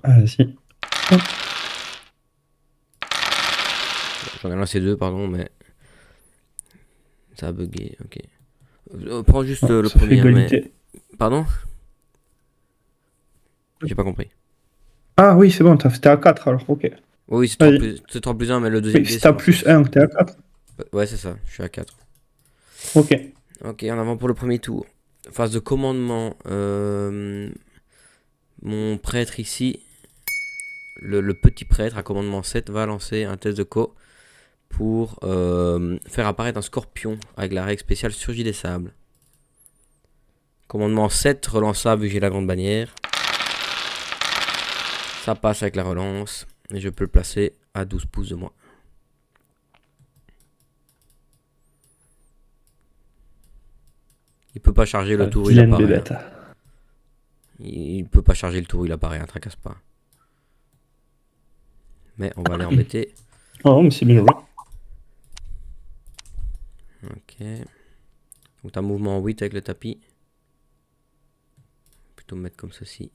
Vas-y. Hop. J'en ai lancé deux, pardon, mais ça a bugué. Ok. Prends juste Ah, le ça fait premier, mais. égalité. Pardon? J'ai pas compris. Ah oui, c'est bon, t'es à 4 alors, ok. Oui, Vas-y. c'est 3 plus un, mais le deuxième Oui, dé, si c'est t'as lancé plus aussi. 1, t'es à 4. Ouais, c'est ça, je suis à 4. Ok. Ok, en avant pour le premier tour. Phase de commandement. Mon prêtre ici, le petit prêtre à commandement 7, va lancer un test de co pour faire apparaître un scorpion avec la règle spéciale surgit des sables. Commandement 7, relançable vu que j'ai la grande bannière. Ça passe avec la relance. Et je peux le placer à 12 pouces de moi. Il peut pas charger le La tour, il vilaine apparaît. Hein. bébête. Il peut pas charger le tour, il apparaît, hein, tracasse pas. Mais on va aller embêter. Oh, mais c'est bien joué. Ok. Donc t'as mouvement 8 avec le tapis. Plutôt me mettre comme ceci.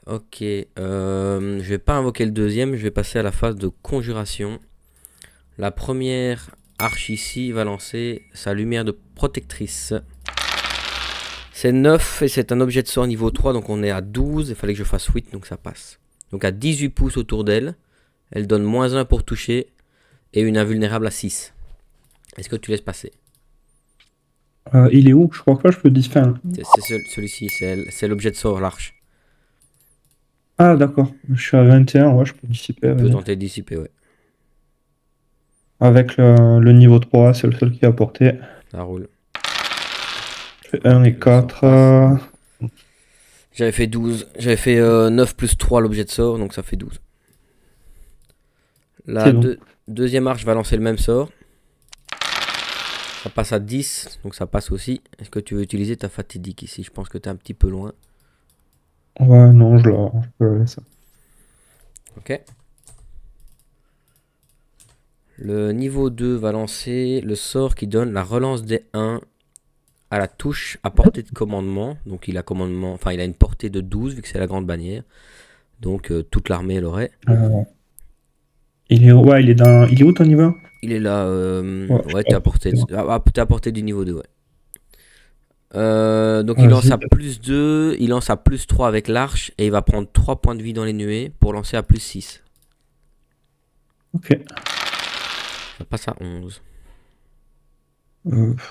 Ok. Je vais pas invoquer le deuxième, je vais passer à la phase de conjuration. La première arche ici va lancer sa lumière de protectrice. C'est 9 et c'est un objet de sort niveau 3, donc on est à 12. Il fallait que je fasse 8, donc ça passe. Donc à 18 pouces autour d'elle, elle donne moins 1 pour toucher et une invulnérable à 6. Est-ce que tu laisses passer? Il est où? Je crois pas que je peux distinguer. C'est celui-ci, c'est l'objet de sort, l'arche. Ah, d'accord. Je suis à 21, ouais, je peux dissiper, Tu peux vas-y. tenter de dissiper, ouais. Avec le niveau 3, c'est le seul qui a porté. Ça roule. Je fais 1 Ok, et le sort 4. passe. J'avais fait 12. J'avais fait 9 plus 3 l'objet de sort, donc ça fait 12. C'est La bon. deuxième arche va lancer le même sort. Ça passe à 10, donc ça passe aussi. Est-ce que tu veux utiliser ta fatidique ici? Je pense que tu es un petit peu loin. Ouais, non, je peux la laisser. Ok. Le niveau 2 va lancer le sort qui donne la relance des 1 à la touche à portée de commandement. Donc il a commandement, enfin il a une portée de 12 vu que c'est la grande bannière. Donc toute l'armée l'aurait. Euh, il est où ton niveau? Il est là, Ouais, je ouais, peux apporter. t'es à portée du niveau 2, ouais. Donc il lance Vas-y. à plus 2, il lance à plus 3 avec l'arche et il va prendre 3 points de vie dans les nuées pour lancer à plus 6. Ok. Ça passe à 11.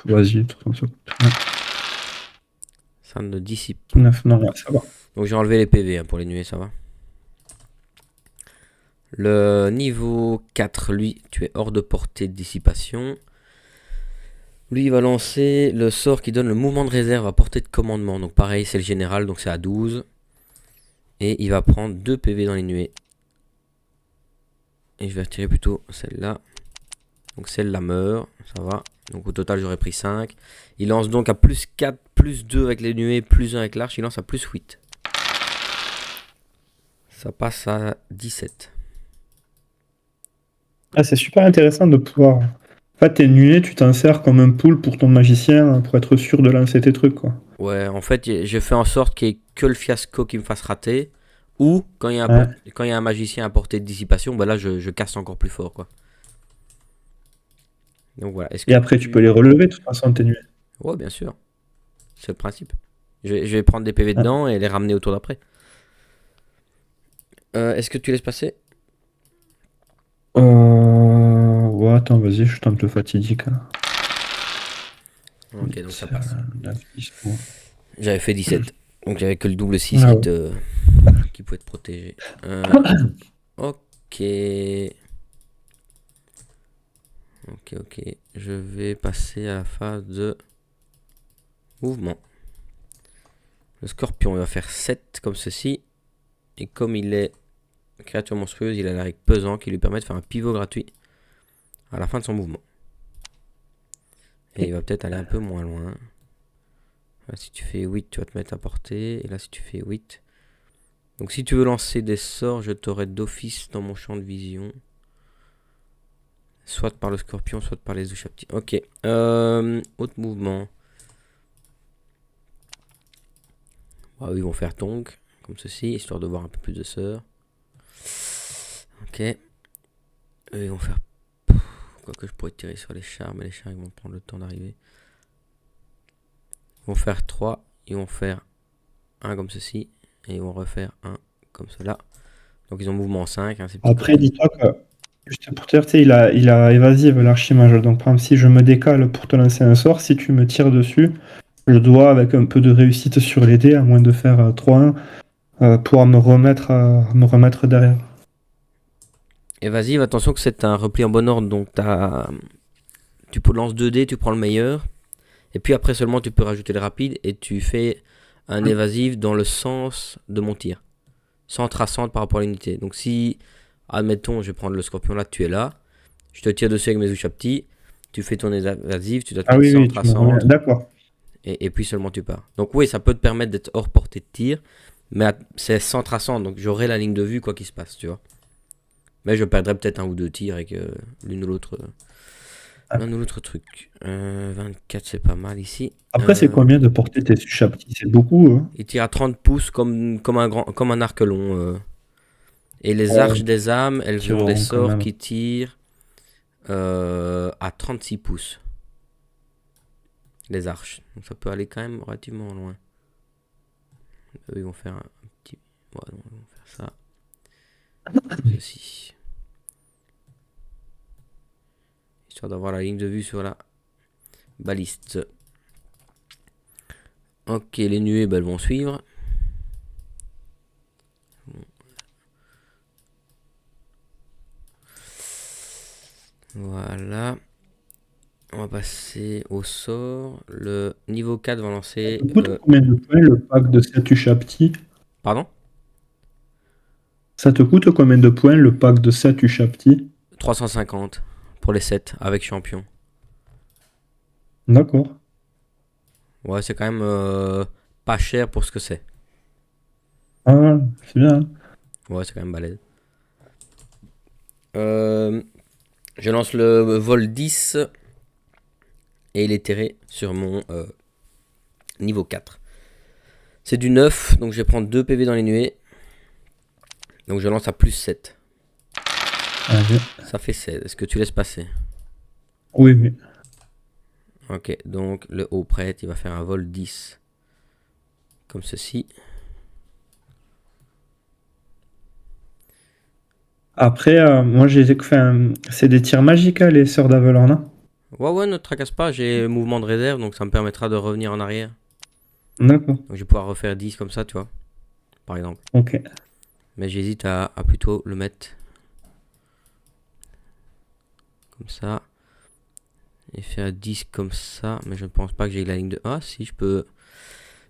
Vas-y, tout comme ça coûte rien. Ça ne dissipe pas. 9, non, ouais, ça va. Donc j'ai enlevé les PV hein, pour les nuées, ça va. Le niveau 4, lui, tu es hors de portée de dissipation. Lui, il va lancer le sort qui donne le mouvement de réserve à portée de commandement. Donc pareil, c'est le général, donc c'est à 12. Et il va prendre 2 PV dans les nuées. Et je vais retirer plutôt celle-là. Donc celle-là meurt, ça va. Donc au total, j'aurais pris 5. Il lance donc à plus 4, plus 2 avec les nuées, plus 1 avec l'arche. Il lance à plus 8. Ça passe à 17. Ah, c'est super intéressant de pouvoir. En fait, tes nuées, tu t'en sers comme un pool pour ton magicien pour être sûr de lancer tes trucs, quoi. Ouais, en fait, j'ai fait en sorte qu'il n'y ait que le fiasco qui me fasse rater. Ou quand il y a Ouais. quand il y a un magicien à portée de dissipation, bah là je casse encore plus fort quoi. Donc voilà, est-ce Et que après, tu peux les tu. relever, de toute façon, tes nuées. Ouais, bien sûr, c'est le principe. Je vais prendre des PV Ouais. dedans et les ramener au tour d'après. Est-ce que tu laisses passer? Ouais, attends, vas-y, je tente le fatidique, là. Ok, donc ça 8, passe. 9, 10, bon. J'avais fait 17. Donc j'avais que le double 6 Ah ouais. qui pouvait te protéger. Ok. Ok, ok. Je vais passer à la phase de mouvement. Le scorpion il va faire 7 comme ceci. Et comme il est créature monstrueuse, il a la règle pesant qui lui permet de faire un pivot gratuit à la fin de son mouvement. Et il va peut-être aller un peu moins loin. Là, si tu fais 8, tu vas te mettre à portée. Et là, si tu fais 8. Donc, si tu veux lancer des sorts, je t'aurai d'office dans mon champ de vision. Soit par le scorpion, soit par les ouchaptis. Ok. Autre mouvement. Bah, ils vont faire tonk. comme ceci, histoire de voir un peu plus de sœurs. Ok. Et ils vont faire... Quoi que je pourrais tirer sur les chars, mais les chars ils vont prendre le temps d'arriver. Ils vont faire 3, ils vont faire un comme ceci, et ils vont refaire un comme cela. Donc ils ont mouvement 5, hein, ces petits Après, copains. dis-toi que, juste pour te dire, tu sais, il a évasive l'archimage. Donc, par exemple, si je me décale pour te lancer un sort, si tu me tires dessus, je dois, avec un peu de réussite sur les dés, à moins de faire 3-1, pouvoir me remettre derrière. Et vas-y, attention que c'est un repli en bon ordre, donc tu lances 2 dés, tu prends le meilleur, et puis après seulement tu peux rajouter le rapide, et tu fais un évasif dans le sens de mon tir, sans traçante par rapport à l'unité. Donc si, admettons, je vais prendre le scorpion là, tu es là, je te tire dessus avec mes ouchaptis, tu fais ton évasif, tu dois te Ah mettre oui, sans oui, tu me remets. traçante, D'accord. et puis seulement tu pars. Donc oui, ça peut te permettre d'être hors portée de tir, mais c'est sans traçante, donc j'aurai la ligne de vue quoi qu'il se passe, tu vois. Mais je perdrai peut-être un ou deux tirs avec l'une ou l'autre. L'un ou l'autre truc. 24, c'est pas mal ici. Après, c'est combien de portée tes chaptis? C'est beaucoup, hein. Il tire à 30 pouces comme un arc long. Et les Ouais, arches des âmes, elles ont des tireront quand sorts même. qui tirent à 36 pouces. Les arches. Donc ça peut aller quand même relativement loin. Eux, ils vont faire un petit... Ouais, non, ils vont faire ça. Ceci. Histoire d'avoir la ligne de vue sur la baliste. Ok, les nuées, bah, elles vont suivre. Voilà. On va passer au sort. Le niveau 4 va Ça lancer... te coûte combien de points le pack de Satu Chapti? Pardon? Ça te coûte combien de points le pack de Satu Chapti? 350 pour les 7 avec champion. D'accord. Ouais, c'est quand même pas cher pour ce que c'est. Ah, c'est bien, hein. Ouais, c'est quand même balèze. Euh, je lance le vol 10 et il est terré sur mon niveau 4. C'est du 9, donc je vais prendre 2 PV dans les nuées. Donc je lance à plus 7. Allez. Ça fait 16. Est-ce que tu laisses passer? Oui, oui. Ok, donc le haut prêtre, il va faire un vol 10. Comme ceci. Après, moi, c'est des tirs magiques, hein, les sœurs d'Avalon, hein. Ouais, ouais, ne te tracasse pas, j'ai mouvement de réserve, donc ça me permettra de revenir en arrière. D'accord. Donc je vais pouvoir refaire 10 comme ça, tu vois, par exemple. Ok. Mais j'hésite à plutôt le mettre comme ça. Et faire 10 comme ça, mais je ne pense pas que j'ai la ligne de... Ah si, je peux...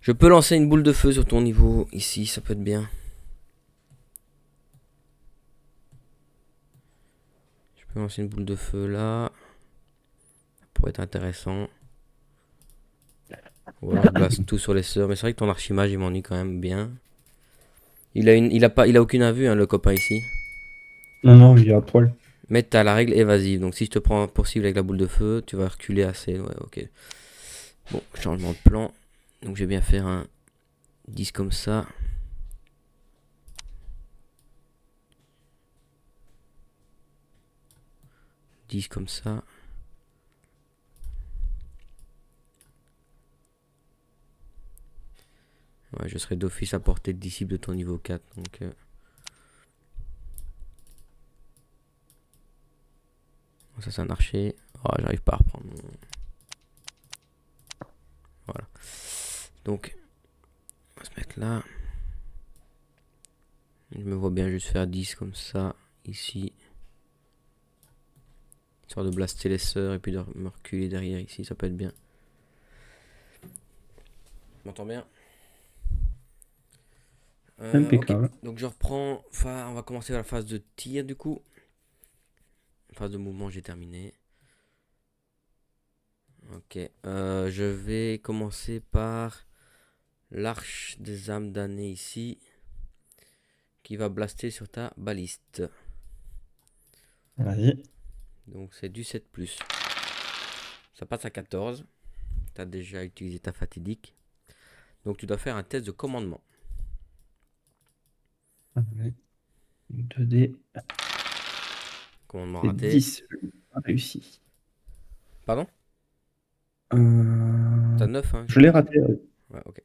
Je peux lancer une boule de feu sur ton niveau, ici, ça peut être bien. Je peux lancer une boule de feu là. Ça pourrait être intéressant. Ou alors je blast tout sur les sœurs, mais c'est vrai que ton archimage il m'ennuie quand même bien. Il a aucune invue, hein, le copain ici. Non, non, il est à poil. Mais t'as la règle évasive, donc si je te prends pour cible avec la boule de feu, tu vas reculer assez. Ouais, ok. Bon, changement de plan. Donc je vais bien faire un 10 comme ça. Comme ça. Ouais, je serai d'office à portée de disciple de ton niveau 4. Donc, ça c'est un archer. Oh, j'arrive pas à reprendre. Voilà. Donc, on va se mettre là. Je me vois bien juste faire 10 comme ça. Ici. Histoire de blaster les sœurs et puis de me reculer derrière ici. Ça peut être bien. Tu m'entends bien? Ok. Impeccable. Donc je reprends. Enfin, on va commencer à la phase de tir du coup. Phase de mouvement, j'ai terminé. Ok. Je vais commencer par l'arche des âmes damnées ici. Qui va blaster sur ta baliste. Vas-y. Donc c'est du 7+. Ça passe à 14. Tu as déjà utilisé ta fatidique. Donc tu dois faire un test de commandement. Ouais. 2D, Commandement c'est raté. 10. Je n'ai pas réussi. Pardon? Euh, T'as 9, hein, je Je l'ai pense. raté. Ouais, ok.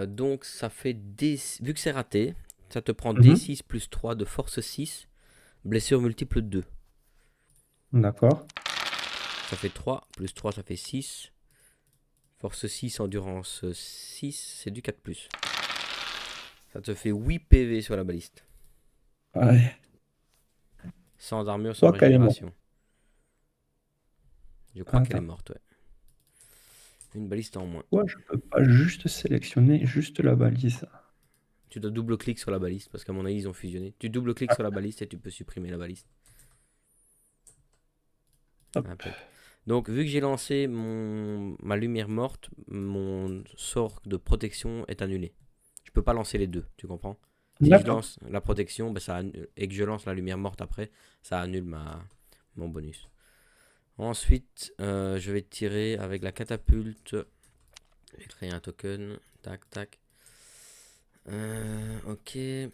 Donc ça fait D... Vu que c'est raté, ça te prend Mhm. D6 plus 3 de force 6, blessure multiple 2. D'accord. Ça fait 3, plus 3 ça fait 6. Force 6, endurance 6, c'est du 4+. Ça te fait 8 PV sur la baliste. Ouais. Sans armure, sans Toi, qu'elle est morte. régénération. Je crois qu'elle est Attends. morte, ouais. Une baliste en moins. Pourquoi je peux pas juste sélectionner juste la balise? Tu dois double-clic sur la baliste, parce qu'à mon avis, ils ont fusionné. Tu double-cliques Ah, sur la baliste et tu peux supprimer la baliste. hop. Impec. Donc, vu que j'ai lancé ma lumière morte, mon sort de protection est annulé. Je peux pas lancer les deux, tu comprends? Si je D'accord. lance la protection bah, et que je lance la lumière morte après, ça annule mon bonus. Ensuite, je vais tirer avec la catapulte. Je vais créer un token. Tac, tac. Ok. Et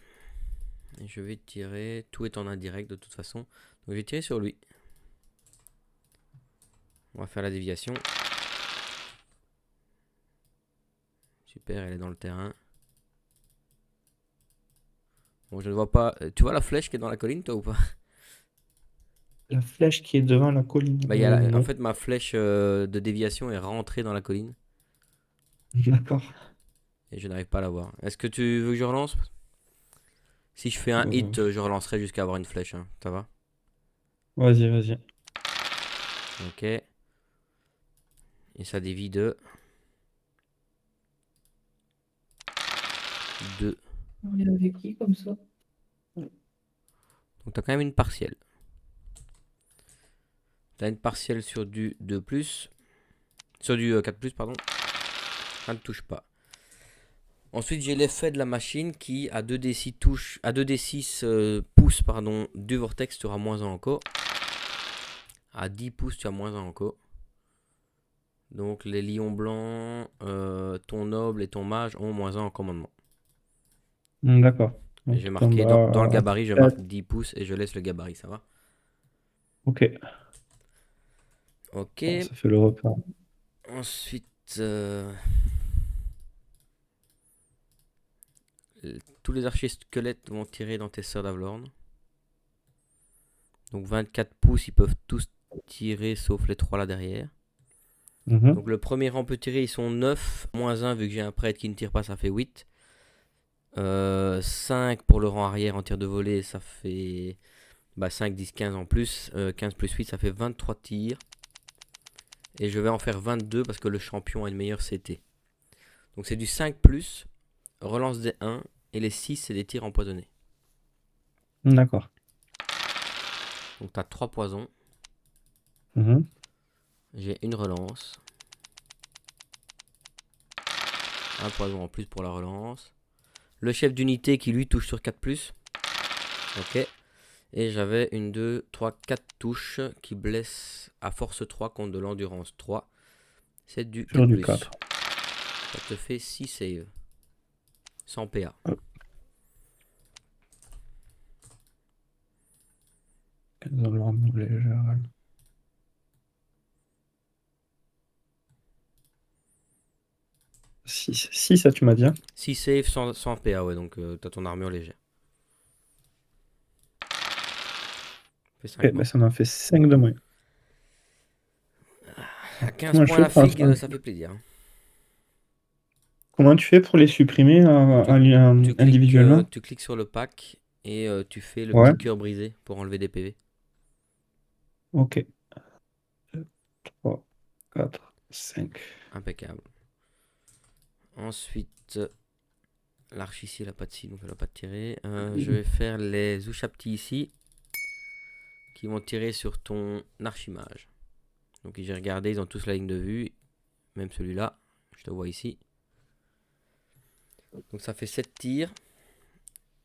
je vais tirer. Tout est en indirect de toute façon. Donc, je vais tirer sur lui. On va faire la déviation. Super, elle est dans le terrain. Bon, je ne vois pas. Tu vois la flèche qui est dans la colline, toi ou pas? La flèche qui est devant la colline. Bah, en Non. fait, ma flèche de déviation est rentrée dans la colline. D'accord. Et je n'arrive pas à la voir. Est-ce que tu veux que je relance? Si je fais un Euh, hit, je relancerai jusqu'à avoir une flèche, hein. Ça va? Vas-y, vas-y. Ok. Et ça dévie de 2. Il y avait qui comme ça? Donc, tu as quand même une partielle. Tu as une partielle sur du 2+. Sur du 4+, pardon. Ça ne touche pas. Ensuite, j'ai l'effet de la machine qui, à 2d6 touche, à 2d6 pouces, pardon, du vortex, tu auras moins 1 encore. À 10 pouces, tu as moins 1 encore. Donc, les lions blancs, ton noble et ton mage ont moins 1 en commandement. D'accord. Et Donc, je vais tout en marquer, dans le bas. gabarit, je marque 10 pouces et je laisse le gabarit, ça va? Ok. Ok. Bon, ça fait le repas. Ensuite, tous les archers squelettes vont tirer dans tes sœurs d'Avlorn. Donc 24 pouces, ils peuvent tous tirer sauf les 3 là derrière. Mhm. Donc le premier rang peut tirer, ils sont 9. Moins 1, vu que j'ai un prêtre qui ne tire pas, ça fait 8. 5 pour le rang arrière en tir de volée, ça fait 5, 10, 15 en plus. 15 plus 8, ça fait 23 tirs. Et je vais en faire 22 parce que le champion a une meilleure CT. Donc c'est du 5 plus, relance des 1. Et les 6, c'est des tirs empoisonnés. D'accord. Donc tu as 3 poisons. Mhm. J'ai une relance. Un poison en plus pour la relance. Le chef d'unité qui lui touche sur 4+. Ok. Et j'avais une 2, 3, 4 touches qui blessent à force 3 contre de l'endurance 3. C'est du Sur du 4+. 4. Ça te fait 6 saves. Sans PA. Hop. 15 de l'armure légère. 6. 6, ça tu m'as dit, hein. 6 saves sans PA, ouais, donc t'as ton armure légère. Fait 5 Ok, ben morts. ça m'en fait 5 de moins. À 15 Comment je points fais la pour figue, ça fait plaisir, hein. Comment tu fais pour les supprimer individuellement? Tu cliques sur le pack et tu fais le Ouais, petit cœur brisé pour enlever des PV. ok. 2, 3, 4, 5. Impeccable. Ensuite, l'arche ici, elle a pas de scie, donc elle va pas tirer. Je vais faire les Ushapti ici, qui vont tirer sur ton archimage. Donc j'ai regardé, ils ont tous la ligne de vue, même celui-là, je te vois ici. Donc ça fait 7 tirs.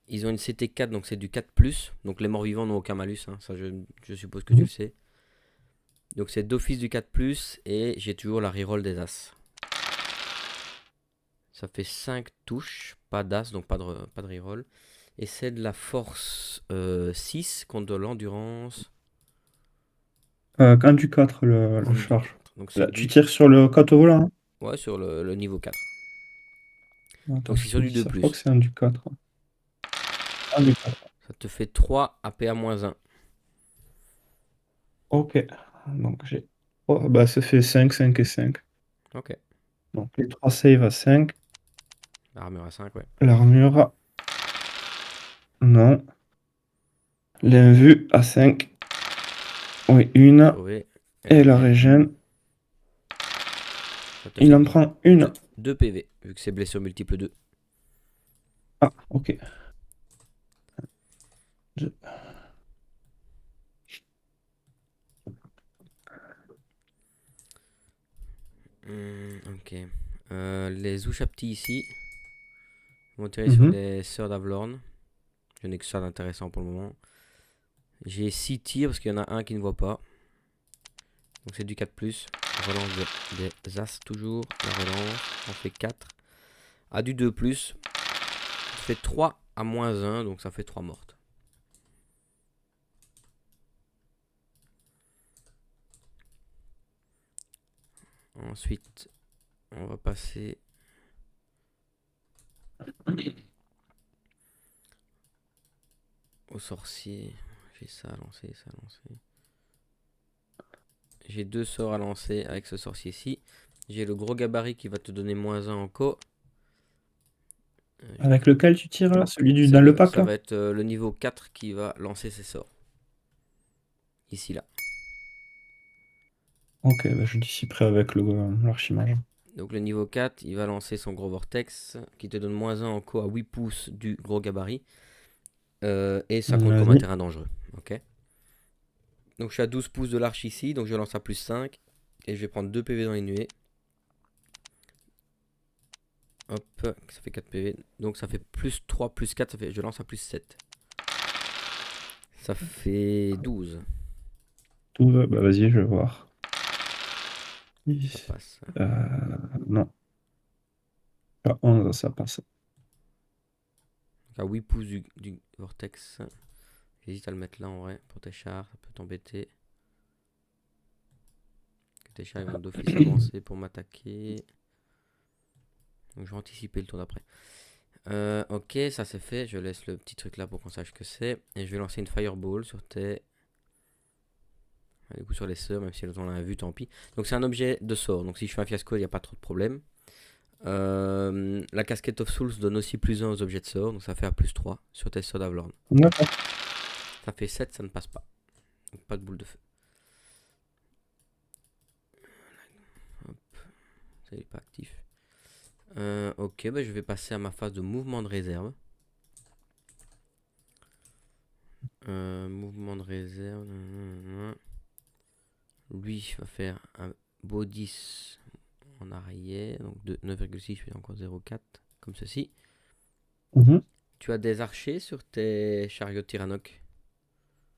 Ils ont une CT4, donc c'est du 4+. Donc les morts vivants n'ont aucun malus, hein. Ça je suppose que tu le sais. Donc c'est d'office du 4+, et j'ai toujours la reroll des As. Ça fait 5 touches, pas d'as, donc pas de reroll. Et c'est de la force 6 contre de l'endurance. Un du 4 le En du charge. 4. Donc Là, c'est tu du. tires sur le 4 volant. Ouais, sur le niveau 4. Attends, Donc c'est je te sur du dis 2 ça. Je crois que plus. c'est un du 4. Un du 4. Ça te fait 3 AP à -1. Ok. Donc j'ai. Oh, bah, ça fait 5, 5 et 5. Ok. Donc les 3 saves à 5. Armure à 5, ouais. L'armure. Non. L'invue à 5. Oui, une. Crevé. Et Et la la régène. régène. Ça te Il fait en prend une. 2 PV, vu que c'est blessure multiple 2. Ah, ok. Je- Ok. Les Ushabti ici vont tirer sur Mhm. les sœurs d'Avlorn. Je n'ai que ça d'intéressant pour le moment. J'ai 6 tirs parce qu'il y en a un qui ne voit pas. Donc c'est du 4+. Relance des As toujours. La relance. On fait 4. À du 2+. Ça fait 3 à -1. Donc ça fait 3 mortes. Ensuite, on va passer au sorcier. J'ai ça à lancer, ça à lancer. J'ai 2 sorts à lancer avec ce sorcier-ci. J'ai le gros gabarit qui va te donner -1 en co. Avec lequel tu tires là? Celui dans le pack Ça là? va être le niveau 4 qui va lancer ses sorts. Ici, là. Ok, bah, je dissiperai avec l'archimage. Donc le niveau 4, il va lancer son gros vortex qui te donne -1 en co à 8 pouces du gros gabarit. Et ça compte comme un Vas-y. terrain dangereux. Ok. Donc je suis à 12 pouces de l'arche ici. Donc je lance à +5. Et je vais prendre 2 PV dans les nuées. Hop, ça fait 4 PV. Donc ça fait +3, +4. Ça fait, je lance à +7. Ça fait 12. Bah, vas-y, je vais voir. Ça passe. Euh, non. À 11, ça passe. Donc à 8 pouces du vortex. J'hésite à le mettre là en vrai. Pour tes chars, ça peut t'embêter. Que tes chars ils vont d'office avancer pour m'attaquer. Donc je vais anticiper le tour d'après. Ok, ça c'est fait. Je laisse le petit truc là pour qu'on sache que c'est. Et je vais lancer une fireball sur tes. Du coup, sur les sœurs, même si on l'a vu, tant pis. Donc, c'est un objet de sort. Donc, si je fais un fiasco, il n'y a pas trop de problème. La casquette of Souls donne aussi +1 aux objets de sort. Donc, ça fait à +3 sur tes sœurs d'Avlorn. D'accord. Ça fait 7, ça ne passe pas. Donc, pas de boule de feu. Hop, ça n'est pas actif. Ok, bah, je vais passer à ma phase de mouvement de réserve. Mouvement de réserve. Lui va faire un beau 10 en arrière. Donc de 9,6, je fais encore 0,4. Comme ceci. Mhm. Tu as des archers sur tes chariots de Tyrannoc?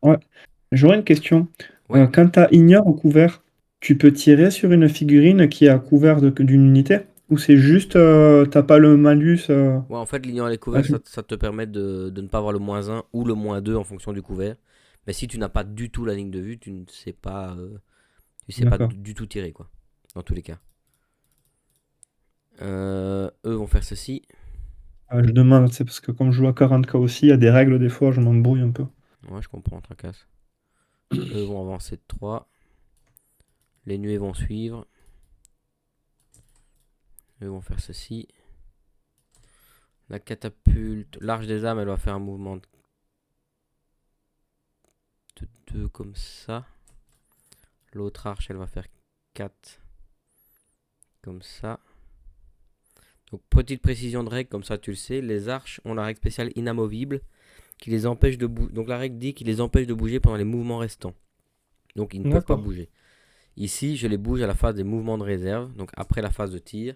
Ouais. J'aurais une question. Ouais. Quand tu as Ignore au couvert, tu peux tirer sur une figurine qui est à couvert d'une unité? Ou c'est juste, t'as pas le malus Ouais, en fait, l'ignorant les ah, couverts, ça te permet de ne pas avoir le -1 ou le -2 en fonction du couvert. Mais si tu n'as pas du tout la ligne de vue, tu ne sais pas, tu sais pas D'accord. du tout tirer, quoi. Dans tous les cas. Eux vont faire ceci. Je demande, c'est parce que comme je joue à 40K aussi, il y a des règles, des fois, je m'embrouille un peu. Ouais, je comprends, tracasse. Eux vont avancer de 3. Les nuées vont suivre. Eux vont faire ceci. La catapulte, l'arche des âmes, elle va faire un mouvement de 2 comme ça. L'autre arche, elle va faire 4 comme ça. Donc, petite précision de règle, comme ça tu le sais, les arches ont la règle spéciale inamovible qui les empêche de bouger. Donc, la règle dit qu'il les empêche de bouger pendant les mouvements restants. Donc, ils ne peuvent pas D'accord. bouger. Ici, je les bouge à la phase des mouvements de réserve, donc après la phase de tir.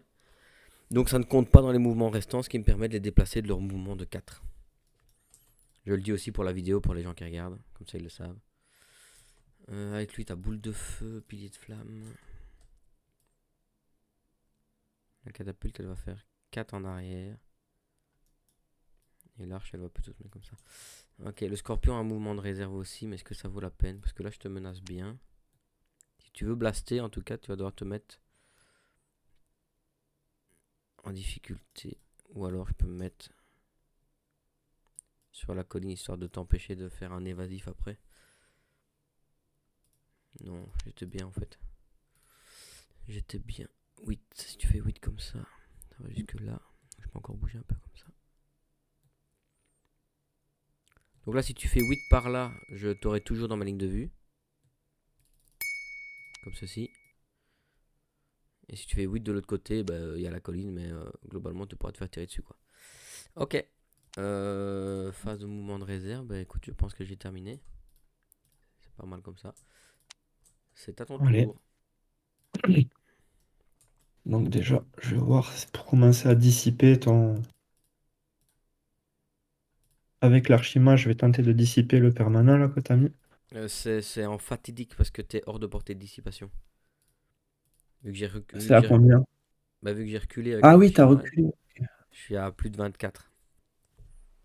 Donc, ça ne compte pas dans les mouvements restants, ce qui me permet de les déplacer de leur mouvement de 4. Je le dis aussi pour la vidéo, pour les gens qui regardent, comme ça ils le savent. Avec lui, tu as boule de feu, pilier de flamme. La catapulte, elle va faire 4 en arrière. Et l'arche, elle va plutôt se mettre comme ça. Ok, le scorpion a un mouvement de réserve aussi, mais est-ce que ça vaut la peine? Parce que là, je te menace bien. Si tu veux blaster, en tout cas, tu vas devoir te mettre en difficulté. Ou alors, je peux me mettre sur la colline, histoire de t'empêcher de faire un évasif après. Non, j'étais bien, en fait. J'étais bien. 8, si tu fais 8 comme ça va jusque là. Je peux encore bouger un peu comme ça. Donc là, si tu fais 8 par là, je t'aurai toujours dans ma ligne de vue. Comme ceci. Et si tu fais 8 de l'autre côté, bah, il y a la colline, mais globalement, tu pourras te faire tirer dessus, quoi. Ok. Phase de mouvement de réserve. Bah écoute, je pense que j'ai terminé. C'est pas mal comme ça. C'est à ton Allez. tour. Donc déjà, je vais voir pour commencer à dissiper ton... Avec l'archimage, je vais tenter de dissiper le permanent là que t'as mis. C'est en fatidique parce que t'es hors de portée de dissipation. Vu que j'ai C'est à combien? vu que j'ai reculé avec Ah oui, t'as l'archimage, reculé. je suis à plus de 24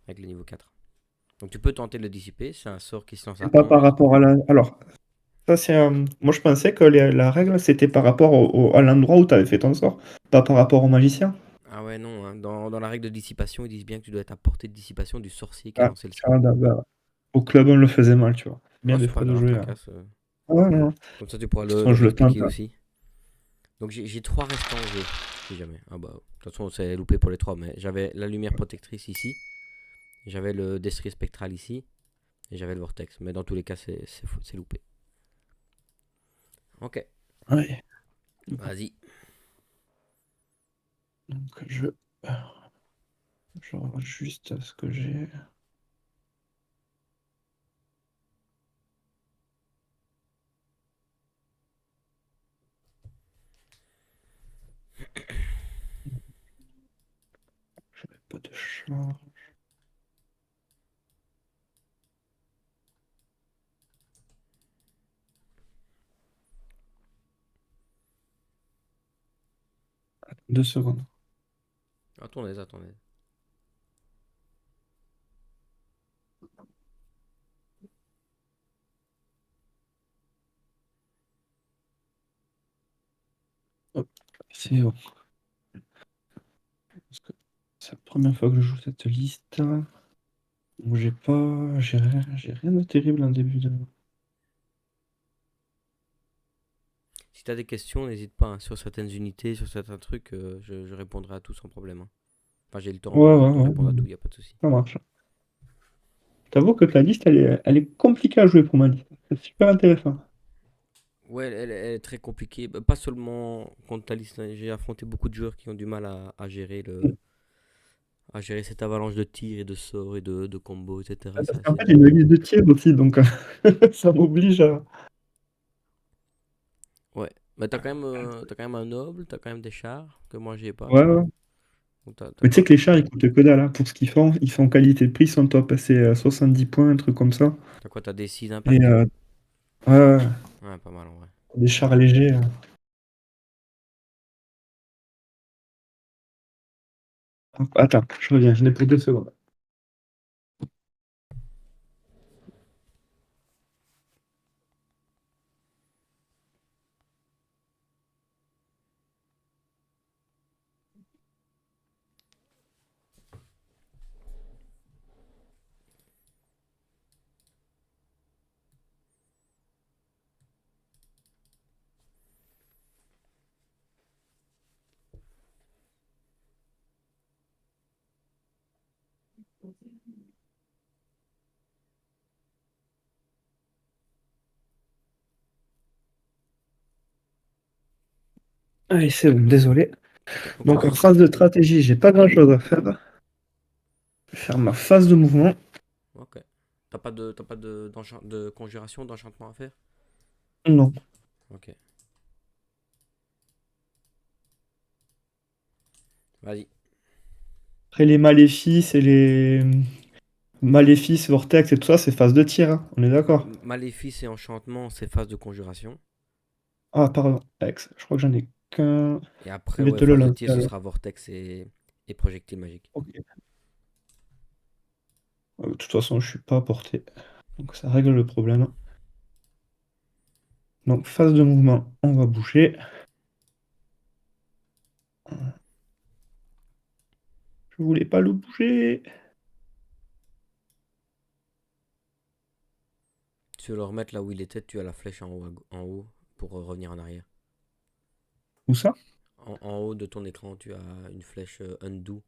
avec le niveau 4. Donc tu peux tenter de le dissiper. C'est un sort qui se lance C'est à pas par 11. rapport à la... Alors, ça c'est... Moi je pensais que la règle c'était par rapport à l'endroit où t'avais fait ton sort, pas par rapport au magicien. Ah ouais, non, hein. Dans la règle de dissipation, ils disent bien que tu dois être à portée de dissipation du sorcier qui a Ah, lancé le sort. ah, bah, au club on le faisait mal, tu vois. C'est Oh, bien des c'est pas fois de grave, jouer. tracasse. Ah ouais, non, non. De Comme ça, tu pourras toute façon, le je le tente, réexpliquer là. aussi. Donc j'ai 3 restants en jeu, si jamais. Ah bah, de toute façon, c'est loupé pour les 3, mais j'avais la lumière protectrice ici, j'avais le destrier spectral ici, et j'avais le vortex. Mais dans tous les cas, c'est loupé. Ok, Ouais. vas-y. Donc je regarde juste ce que j'ai. J'avais pas de chat. Deux secondes. Attendez, attendez. Hop, c'est bon. Parce que c'est la première fois que je joue cette liste. Donc j'ai rien de terrible en début de. Si t'as des questions, n'hésite pas, hein, sur certaines unités, sur certains trucs, je répondrai à tout sans problème, hein. Enfin, j'ai le temps Ouais, ouais, de ouais, répondre à tout, y a pas de souci. ça marche. T'avoue que la liste, elle est compliquée à jouer pour ma liste. C'est super intéressant. Ouais, elle est très compliquée. Bah, pas seulement contre ta liste, hein. J'ai affronté beaucoup de joueurs qui ont du mal à gérer cette avalanche de tirs et de sorts et de combos, etc. C'est Parce qu'en assez fait, j'ai une dur. liste de tir aussi, donc ça m'oblige à. Ouais. Mais t'as quand même un noble, t'as quand même des chars que moi j'ai pas. Ouais, ouais. Donc t'as Mais tu sais quand que les chars, ils coûtent que dalle, hein. Pour ce qu'ils font qualité-prix, ils sont top. C'est 70 points, un truc comme ça. t'as quoi? T'as des 6 Et impact? ouais, ouais, Ouais, pas mal en vrai. des chars légers. Hop, attends, je reviens, je n'ai plus 2 secondes. Allez, c'est bon, désolé. Aucun Donc en souci. phase de stratégie, j'ai pas grand-chose à faire. Je vais faire ma phase de mouvement. Ok. T'as pas de conjuration, d'enchantement à faire? Non. Ok. Vas-y. Après les maléfices et les maléfices, vortex et tout ça, c'est phase de tir, hein. On est d'accord. Maléfice et enchantement, c'est phase de conjuration. Ah, pardon, Alex, je crois que j'en ai qu'un. Et après, Je vais ouais, te le phase de lancer tir, ce alors. sera vortex et projectile magique. Ok. De toute façon, je suis pas à portée. Donc ça règle le problème. Donc phase de mouvement, on va bouger. Je voulais pas le bouger. Tu veux le remettre là où il était, tu as la flèche en haut, en haut pour revenir en arrière. Où ça? En haut de ton écran, tu as une flèche undo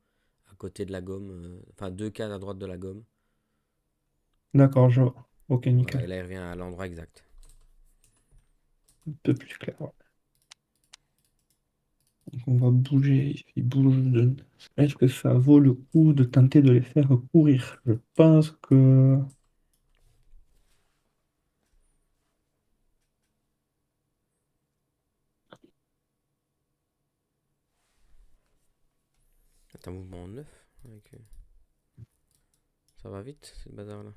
à côté de la gomme, enfin deux cases à droite de la gomme. D'accord, je vois. Ok, Voilà, et nickel. là il revient à l'endroit exact. Un peu plus clair. Ouais. Donc on va bouger. Il bouge de... Est-ce que ça vaut le coup de tenter de les faire courir? Je pense que... C'est un mouvement neuf. Ça va vite, ce bazar là.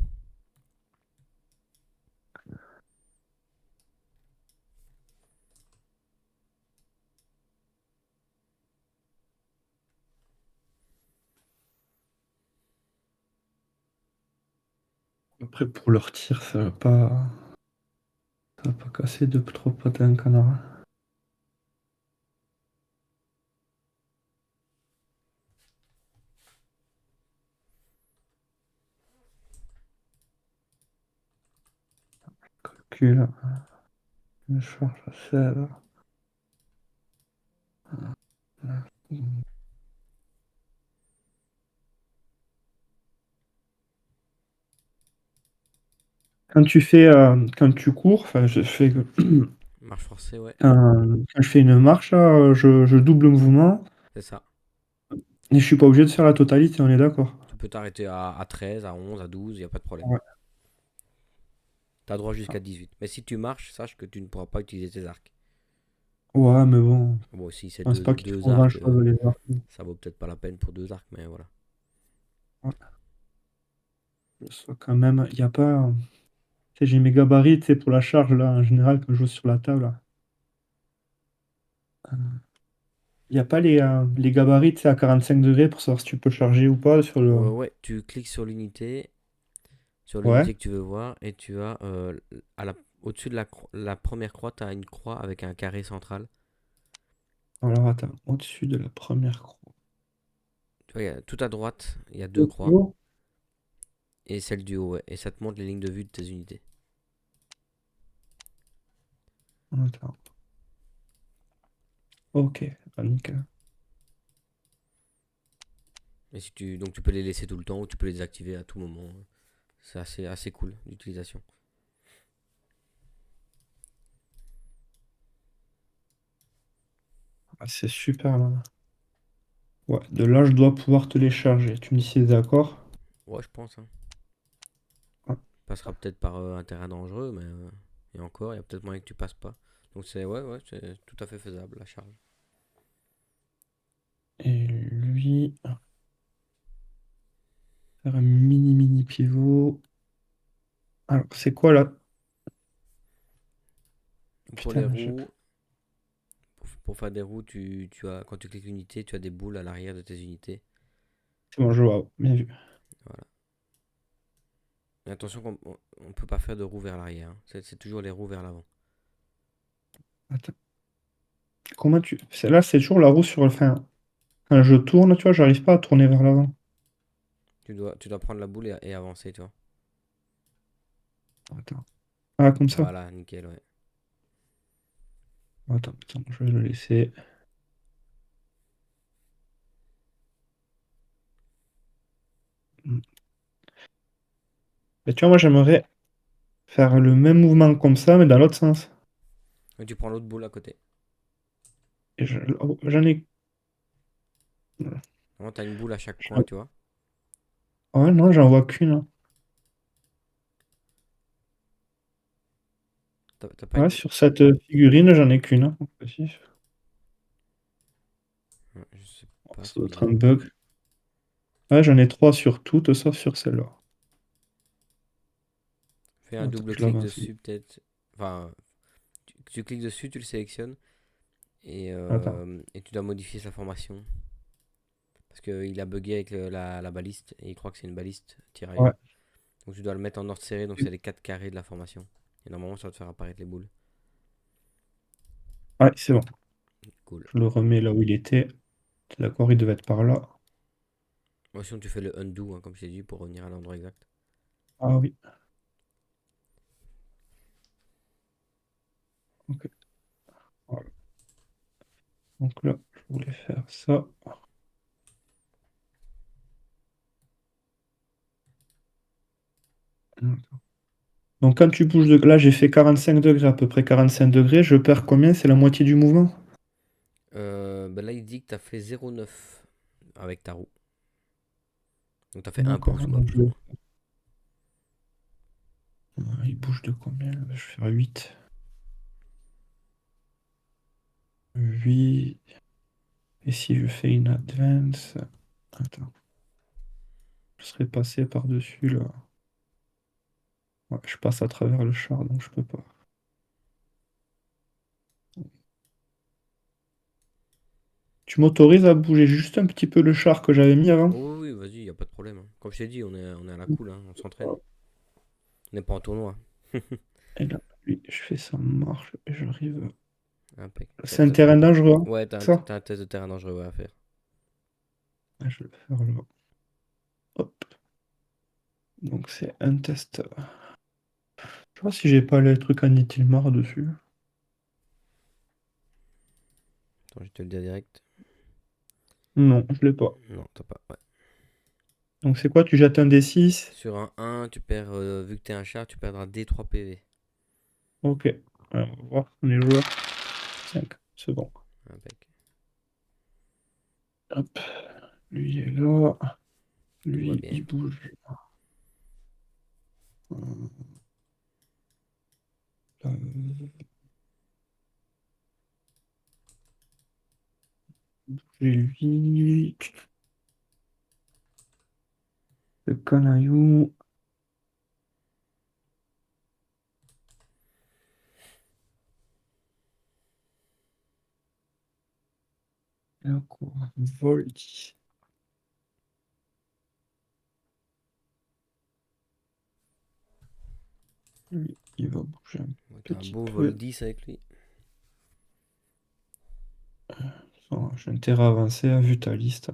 Après, pour leur tir, ça va pas casser de trop pattes à un canard. Calcul. Une charge à sel. Quand tu cours, enfin, Marche forcée, ouais, quand je fais une marche, là, je double le mouvement c'est ça. et je suis pas obligé de faire la totalité, on est d'accord. Tu peux t'arrêter à 13, à 11, à 12, il n'y a pas de problème. Ouais. T'as droit jusqu'à 18. Mais si tu marches, sache que tu ne pourras pas utiliser tes arcs. Ouais, mais bon, je Bon, si c'est pense pas qu'ils deux font arcs, grand-chose les arcs. ça vaut peut-être pas la peine pour deux arcs, mais voilà. Ouais. Je sais quand même, il y a pas. Tu sais, j'ai mes gabarits, tu sais, pour la charge là, en général, quand je joue sur la table, là. Il n'y a pas les gabarits, tu sais, à 45 degrés pour savoir si tu peux charger ou pas sur le. Ouais, tu cliques sur Ouais. l'unité que tu veux voir, et tu as au-dessus de la première croix, tu as une croix avec un carré central. Alors attends, au-dessus de la première croix. Tu vois, tout à droite, il y a deux Au plus croix, haut. et celle du haut, ouais, et ça te montre les lignes de vue de tes unités. Attends. Ok, nickel. Et si tu, donc tu peux les laisser tout le temps ou tu peux les désactiver à tout moment. C'est assez cool d'utilisation. Ah, c'est super là. Ouais, de là, je dois pouvoir te les charger. Tu me dis si c'est d'accord? Ouais, je pense, hein. Ouais. Passera peut-être par un terrain dangereux, mais et encore, il y a peut-être moyen que tu passes pas. Donc ouais, c'est tout à fait faisable la charge. Et lui, faire un mini pivot. Alors, c'est quoi là? Pour les Putain, roues, pour faire des roues, tu as, quand tu cliques unité, tu as des boules à l'arrière de tes unités. c'est bon, je vois. Bien vu. Voilà. Mais attention on peut pas faire de roues vers l'arrière, hein. C'est toujours les roues vers l'avant. Attends. Comment tu. Là, c'est toujours la roue sur le. Enfin, quand je tourne, tu vois, j'arrive pas à tourner vers l'avant. Tu dois prendre la boule et avancer, tu vois. Attends. Ah, comme ça. Voilà, nickel, ouais. Attends, je vais le laisser. Mais tu vois, moi, j'aimerais faire le même mouvement comme ça, mais dans l'autre sens. Et tu prends l'autre boule à côté. Et j'en ai. Vraiment, t'as une boule à chaque coin, tu vois. Ouais, non, j'en vois qu'une, hein. T'as pas Ouais, une. sur cette figurine, j'en ai qu'une, hein. Aussi. Ouais, je sais pas, Ça c'est doit être un bizarre. bug. Ouais, j'en ai trois sur toutes, sauf sur celle-là. Fais un Attends, double je clic l'avance. dessus, peut-être. Enfin, tu cliques dessus, tu le sélectionnes. Et, Attends. et tu dois modifier sa formation. Parce qu'il a bugué avec la baliste et il croit que c'est une baliste Ouais. tirailleur. Donc tu dois le mettre en ordre serré, donc c'est les 4 carrés de la formation. Et normalement ça va te faire apparaître les boules. Ouais, c'est bon. Cool. Je le remets là où il était. T'es d'accord, il devait être par là. Moi sinon tu fais le undo, hein, comme je t'ai dit, pour revenir à l'endroit exact. Ah oui. Ok. Voilà. Donc là, je voulais faire ça. Donc quand tu bouges de... Là, j'ai fait 45 degrés, à peu près 45 degrés. Je perds combien? C'est la moitié du mouvement? Ben là il dit que t'as fait 0,9 avec ta roue. Donc t'as fait un D'accord. pouce quoi, Donc plus ou moins. il bouge de combien? Je vais faire 8. 8. Et si je fais une advance... Attends. Je serais passé par-dessus là. Ouais, je passe à travers le char, donc je peux pas. Tu m'autorises à bouger juste un petit peu le char que j'avais mis avant? Oh oui, vas-y, y a pas de problème, hein. Comme je t'ai dit, on est à la cool, hein, on s'entraîne. On n'est pas en tournoi. Et là, lui, je fais ça marche et j'arrive. Impec. C'est un terrain dangereux, hein, Ouais, ça? t'as un test de terrain dangereux ouais, à faire. Ah, je vais le faire là. Hop. Donc c'est un test. Je sais pas si j'ai pas les trucs à Nitilmar dessus. Attends, je vais te le dire direct. Non, je l'ai pas. Non, t'as pas. Ouais. Donc c'est quoi? Tu jettes un D6? Sur un 1, tu perds, vu que t'es un chat, tu perdras D3 PV. Ok. Alors, on va voir. On est joueur. 5. C'est bon. Impec. Hop. Lui il est là. Tout va Lui, bien. il bouge. Euh, J'ai lui. Le canaillou. Là, quoi? Voldy. Lui, il va bouger un Ouais, t'as un petit beau vol peu. 10 avec lui. J'ai intérêt à avancer à vue ta liste.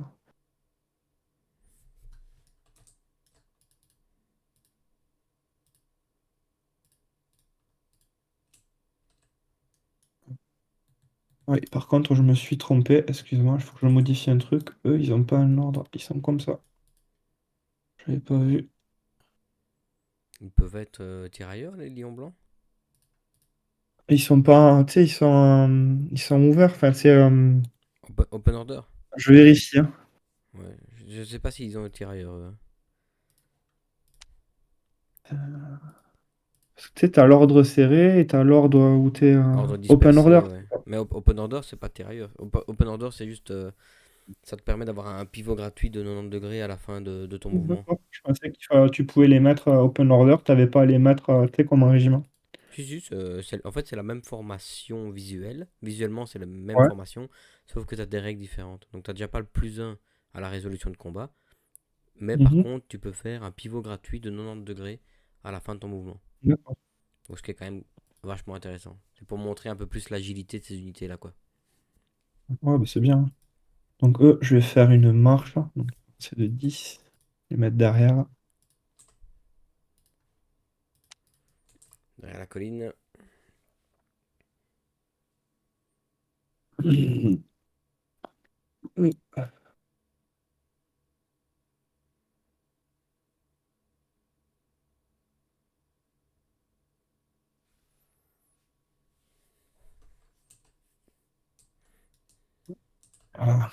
Oui, par contre, je me suis trompé. Excuse-moi, il faut que je modifie un truc. Eux, ils ont pas un ordre. Ils sont comme ça. J'avais pas vu. Ils peuvent être tirailleurs, les lions blancs. Ils sont pas. Tu sais, ils sont ouverts. Enfin, c'est. Open order. Je vérifie, hein. Ouais, je sais pas s'ils ont le tirailleur. Parce que tu sais, t'as l'ordre serré et t'as l'ordre où t'es Ordre open order. dispersé, ouais. Mais open order, c'est pas tirailleur. Open order, c'est juste. Ça te permet d'avoir un pivot gratuit de 90 degrés à la fin de ton mouvement. D'accord. Je pensais que tu pouvais les mettre open order. T'avais pas à les mettre, tu sais, comme un régiment. Si, si, en fait, c'est la même formation visuelle. Visuellement, c'est la même Ouais. formation, sauf que tu as des règles différentes. Donc, tu n'as déjà pas le plus un à la résolution de combat. Mais par Mhm. contre, tu peux faire un pivot gratuit de 90 degrés à la fin de ton mouvement. D'accord. Donc, ce qui est quand même vachement intéressant. C'est pour montrer un peu plus l'agilité de ces unités-là, quoi. Ouais, bah, c'est bien. Donc, eux, je vais faire une marche, là. Donc, c'est de 10. Les mettre derrière. Derrière la colline. Ah.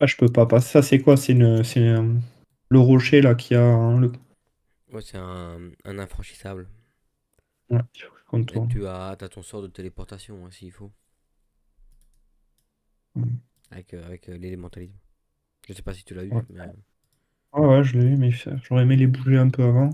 Ah, je peux pas passer. Ça, c'est quoi? Le rocher là qui a le. Ouais, c'est un infranchissable. Ouais, il faut que je Et contourne. t'as ton sort de téléportation, hein, s'il faut. Avec l'élémentalisme. Je sais pas si tu l'as eu, Ouais, mais. ouais, ouais, je l'ai eu, mais j'aurais aimé les bouger un peu avant.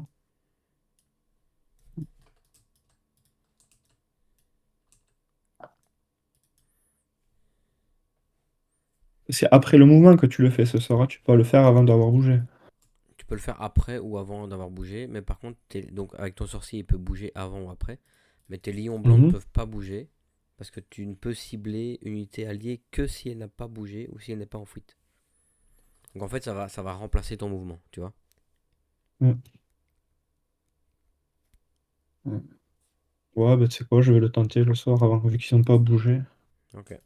C'est après le mouvement que tu le fais ce sort, hein. Tu peux pas le faire avant d'avoir bougé. Tu peux le faire après ou avant d'avoir bougé, mais par contre, donc avec ton sorcier, il peut bouger avant ou après. Mais tes lions blancs ne Mhm. peuvent pas bouger parce que tu ne peux cibler une unité alliée que si elle n'a pas bougé ou si elle n'est pas en fuite. Donc en fait, ça va remplacer ton mouvement, tu vois. Mm. Ouais, ouais, bah tu sais quoi, je vais le tenter le soir avant, vu qu'ils sont pas bougés. Ok.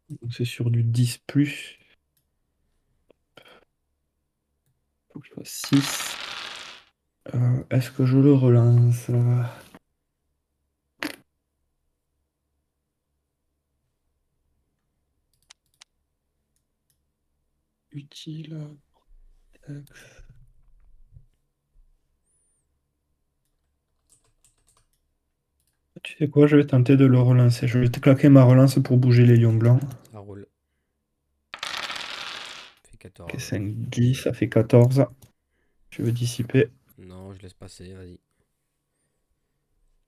Donc c'est sur du 10 plus. Faut que je fasse 6. Est-ce que je le relance? Utile. Tac. Tu sais quoi, je vais tenter de le relancer. Je vais te claquer ma relance pour bouger les lions blancs. Ça roule. Fait Ok, 14. 5, 10, ça fait 14. Je veux dissiper. Non, je laisse passer, vas-y.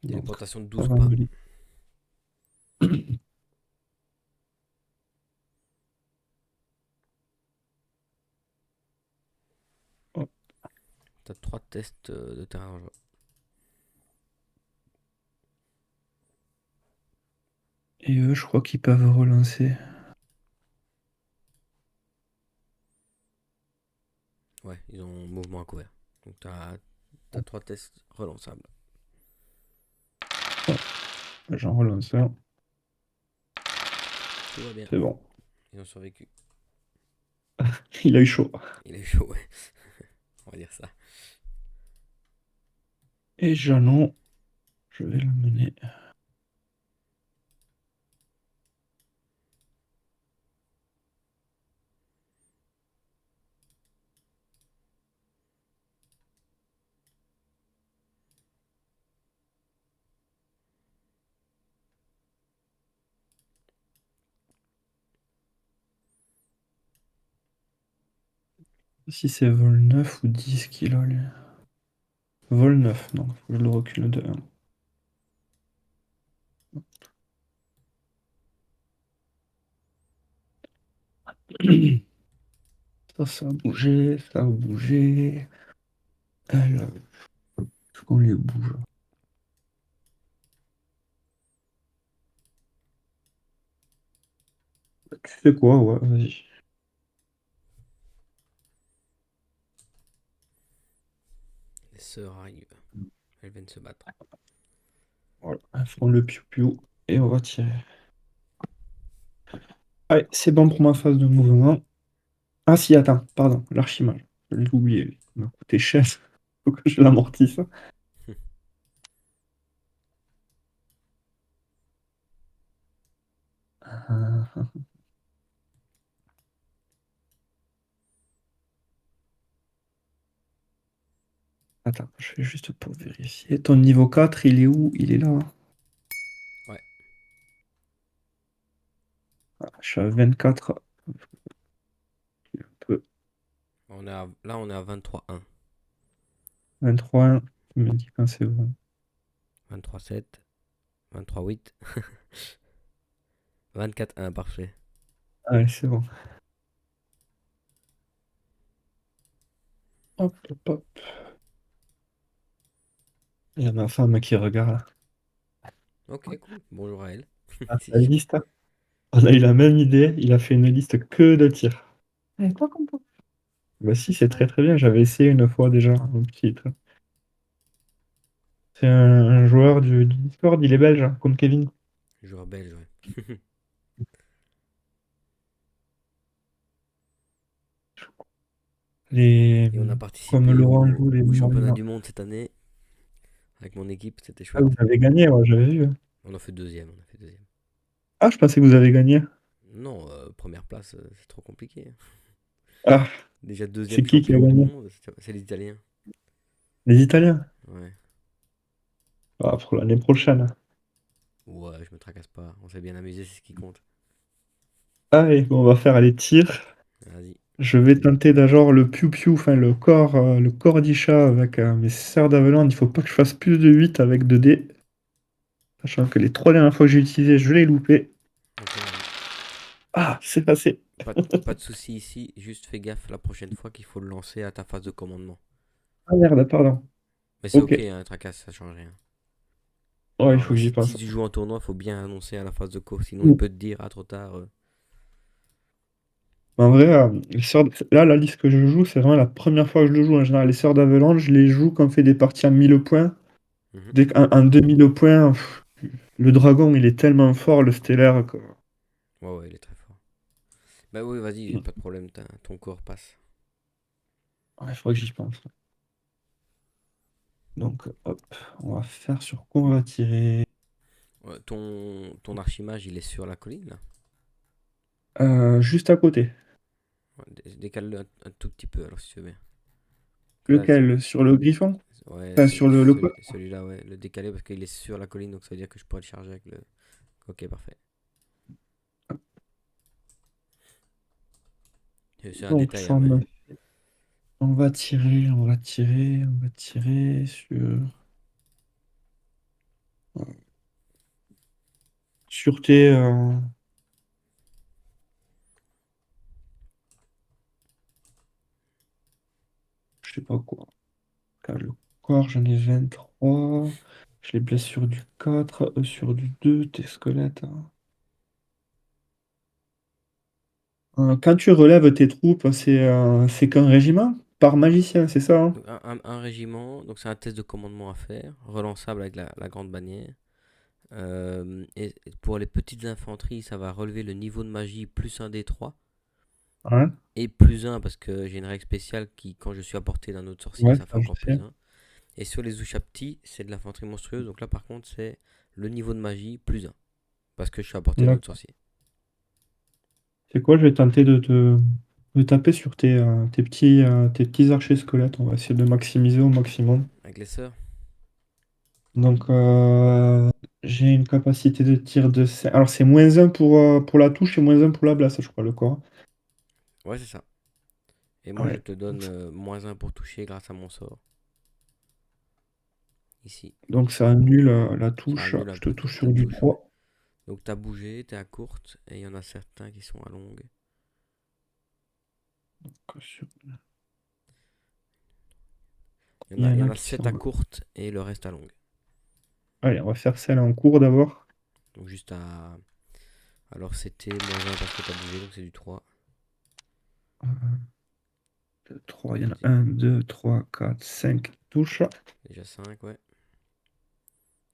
Donc, Téléportation de 12 avant pas. de li- Hop. T'as 3 tests de terrain. Et eux, je crois qu'ils peuvent relancer. Ouais, ils ont mouvement à couvert. Donc t'as 3 tests relançables. J'en relance un. Tout va bien. C'est bon. Ils ont survécu. Il a eu chaud. Il est chaud, ouais. On va dire ça. Et Janon, je vais le mener. Si c'est vol 9 ou 10 kilos, lui. Vol 9, non, faut que je le recule de 1. Ça a bougé, ça a bougé. Alors, est-ce qu'on les bouge? Tu sais quoi, ouais, vas-y. Les sœurs arrivent. Elles viennent se battre. Voilà, on le piou-piou et on va tirer. Allez, c'est bon pour ma phase de mouvement. Ah si, attends, pardon, l'archimage. Je l'ai oublié, lui. Il m'a coûté cher. Faut que je l'amortisse. Ah, attends, je fais juste pour vérifier. Ton niveau 4, il est où? Il est là, hein. Ouais. Ah, je suis à 24. Un peu. Là, on est à 23-1. 23, tu me dis quand c'est bon. 23-7. 23-8. 24-1, parfait. Allez, c'est bon. Hop, hop, hop. Il y a ma femme qui regarde là. Ok, cool. Bonjour à elle. Ah, Si. la liste, hein. On a eu la même idée. Il a fait une liste que de tirs. Mais quoi comme pour Bah si, c'est très très bien. J'avais essayé une fois déjà un titre. C'est un joueur du Discord, il est belge, hein, comme Kevin. Joueur belge, ouais. Les... Et on a Comme participé Laurent au, joue les au championnat Moyens. du monde cette année avec mon équipe. C'était Ah, vous chouette. avez gagné, ouais, j'avais vu, hein. On a fait deuxième. On a fait deuxième. Ah, je pensais que vous avez gagné. Non, première place, c'est trop compliqué. Ah, Déjà c'est deuxième qui a champion du gagné? monde, c'est les Italiens. Les Italiens. Ouais. Ah, pour l'année prochaine. Ouais, je me tracasse pas. On s'est bien amusé, c'est ce qui compte. Allez, bon, on va faire les tirs. Vas-y. Je vais tenter d'avoir le piou-piou, enfin le corps d'Isha avec mes serres d'avelant. Il faut pas que je fasse plus de 8 avec 2 dés. Sachant que les 3 dernières fois que j'ai utilisé, je l'ai loupé. Ok, vas-y. Ah, c'est passé. Pas de souci ici, juste fais gaffe la prochaine fois qu'il faut le lancer à ta phase de commandement. Ah merde, pardon. Mais c'est Ok. ok, hein, tracasse, ça change rien. Ouais, il faut Normalement, que j'y si pense. tu joues en tournoi, faut bien annoncer à la phase de co, sinon il Mm. peut te dire, ah trop tard. En vrai, là, la liste que je joue, c'est vraiment la première fois que je le joue. En général, les sœurs d'Avalanche, je les joue quand on fait des parties à 1000 points. Mhm. Dès qu'un 2000 points, le dragon, il est tellement fort, le stellaire, quoi. Ouais, ouais, il est très fort. Bah oui, vas-y, pas de problème, ton corps passe. Ouais, il faudrait que j'y pense. Donc, hop, on va faire sur quoi on va tirer. Ouais, ton archimage, il est sur la colline là. Juste à côté. Ouais, décale-le un tout petit peu alors si tu veux bien. Là, Lequel? Sur le griffon? ouais, Enfin, sur le coq? celui-là, ouais, le décaler parce qu'il est sur la colline, donc ça veut dire que je pourrais le charger avec le. Ok, parfait. C'est un Donc, détail, ça hein, mais. on va tirer, on va tirer, on va tirer sur... Sûreté, je sais pas quoi. Le corps, j'en ai 23. Je les blesse sur du 4, eux sur du 2, tes squelettes, hein. Quand tu relèves tes troupes, c'est qu'un régiment par magicien, c'est ça, hein? Donc, un régiment, donc c'est un test de commandement à faire, relançable avec la grande bannière. Et pour les petites infanteries, ça va relever le niveau de magie plus un des 3 Ouais, et plus un parce que j'ai une règle spéciale qui, quand je suis à portée d'un autre sorcier, ouais, ça fait ça, je encore sais. plus un. Et sur les Ushapti, c'est de l'infanterie monstrueuse, donc là par contre, c'est le niveau de magie plus un parce que je suis à portée d'un autre D'accord. sorcier. C'est quoi, je vais tenter de taper sur tes petits archers squelettes. On va essayer de maximiser au maximum. Avec les sœurs. Donc, j'ai une capacité de tir de 5. Alors, c'est -1 pour la touche et -1 pour la blesse, je crois, le corps. Ouais, c'est ça. Et moi, je Ouais. te donne moins un pour toucher grâce à mon sort. Ici. Donc, ça annule la Ça touche. annule un Je te peu touche ta sur du touche, ouais. 3. Donc t'as bougé, t'es à courte, et il y en a certains qui sont à longue. Il y Il en y en a a qui 7 sont. à courte et le reste à longue. Allez, on va faire celle en cours d'abord. Donc juste à. Alors c'était moins un parce que t'as bougé, donc c'est du 3. 2, 3, il y en a Vas-y. 1, 2, 3, 4, 5 touches. Déjà 5, ouais.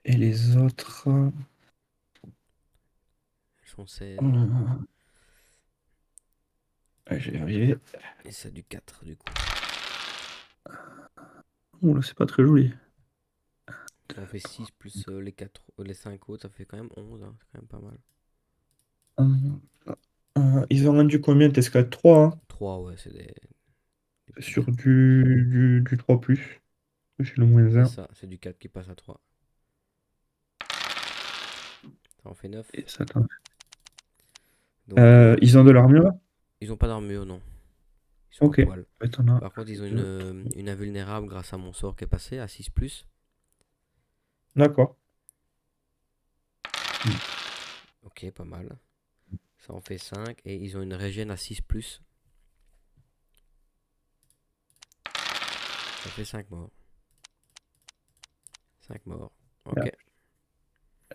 Et les autres. Elles sont 16. euh, ouais, je vais y arriver. Et c'est du 4 du coup. Ouh là, c'est pas très joli. Ça en fait 6 plus les 4, les 5 autres, ça fait quand même 11, hein. C'est quand même pas mal. Euh, ils ont rendu combien tes squelettes? 3, hein, 3, ouais, c'est des petits sur gars. du 3 plus. J'ai le C'est -1. ça, c'est du 4 qui passe à 3. Ça en fait 9. Et ça, attends. Donc Ils ont de l'armure? ils ont pas d'armure, non. Ils sont à Ok. poil. Ouais, t'en as Par contre, ils ont 2. une invulnérable grâce à mon sort qui est passé à 6 plus. D'accord. Ok, pas mal. Ça en fait 5. Et ils ont une régène à 6 plus. Ça fait 5 morts. 5 morts. Là, Ok.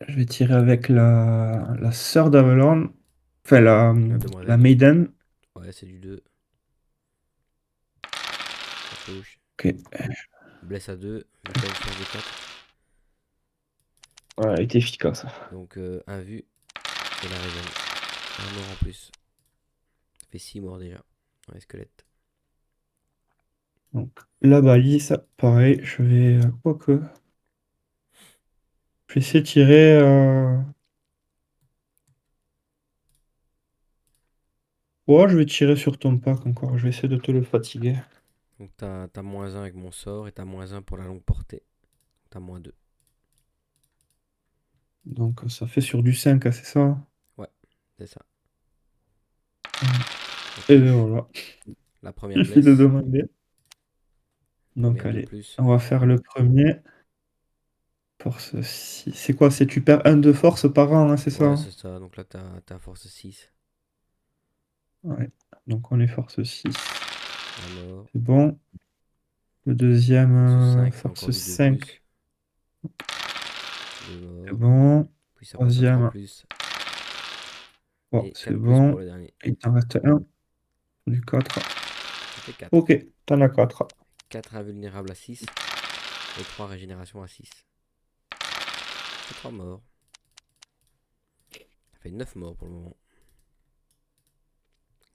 je vais tirer avec la sœur d'Avalon. Enfin, La la demoiselle. Maiden. Ouais, c'est du 2. Ça touche. Ok. Blesse à 2. Vu que t'as une force de 4. Ouais, elle est efficace. Donc un vu. Et la régène. Un mort en plus. Ça fait 6 morts déjà. Dans les squelettes. Donc, la balise, pareil, je vais. Quoique. Je vais essayer de tirer. Ouais, je vais tirer sur ton pack encore. Je vais essayer de te le fatiguer. Donc t'as moins un avec mon sort. Et t'as moins un pour la longue portée. T'as moins 2. Donc, ça fait sur du 5, hein, c'est ça? Ouais, c'est ça. Ça Et ben touche. voilà. La première Il suffit de blesse. demander. Donc, Première de allez, plus. on va faire le premier. Force 6. C'est quoi? C'est tu perds un de force par an, hein, c'est ça? Ouais, Hein? c'est ça. Donc là, t'as force 6. Ouais. Donc on est force 6. Un mort. C'est bon. Le deuxième, Force 5, c'est encore force du 2 plus. 5. 2 C'est morts. bon. Puis ça passe à 3 Troisième. plus. Bon, Et c'est 4 plus pour bon. le dernier. Il t'en reste un. Du 4. Ça fait 4. Ok, t'en as 4. 4 invulnérables à 6. Et 3 régénérations à 6. Ça fait 3 morts. Ça fait 9 morts pour le moment.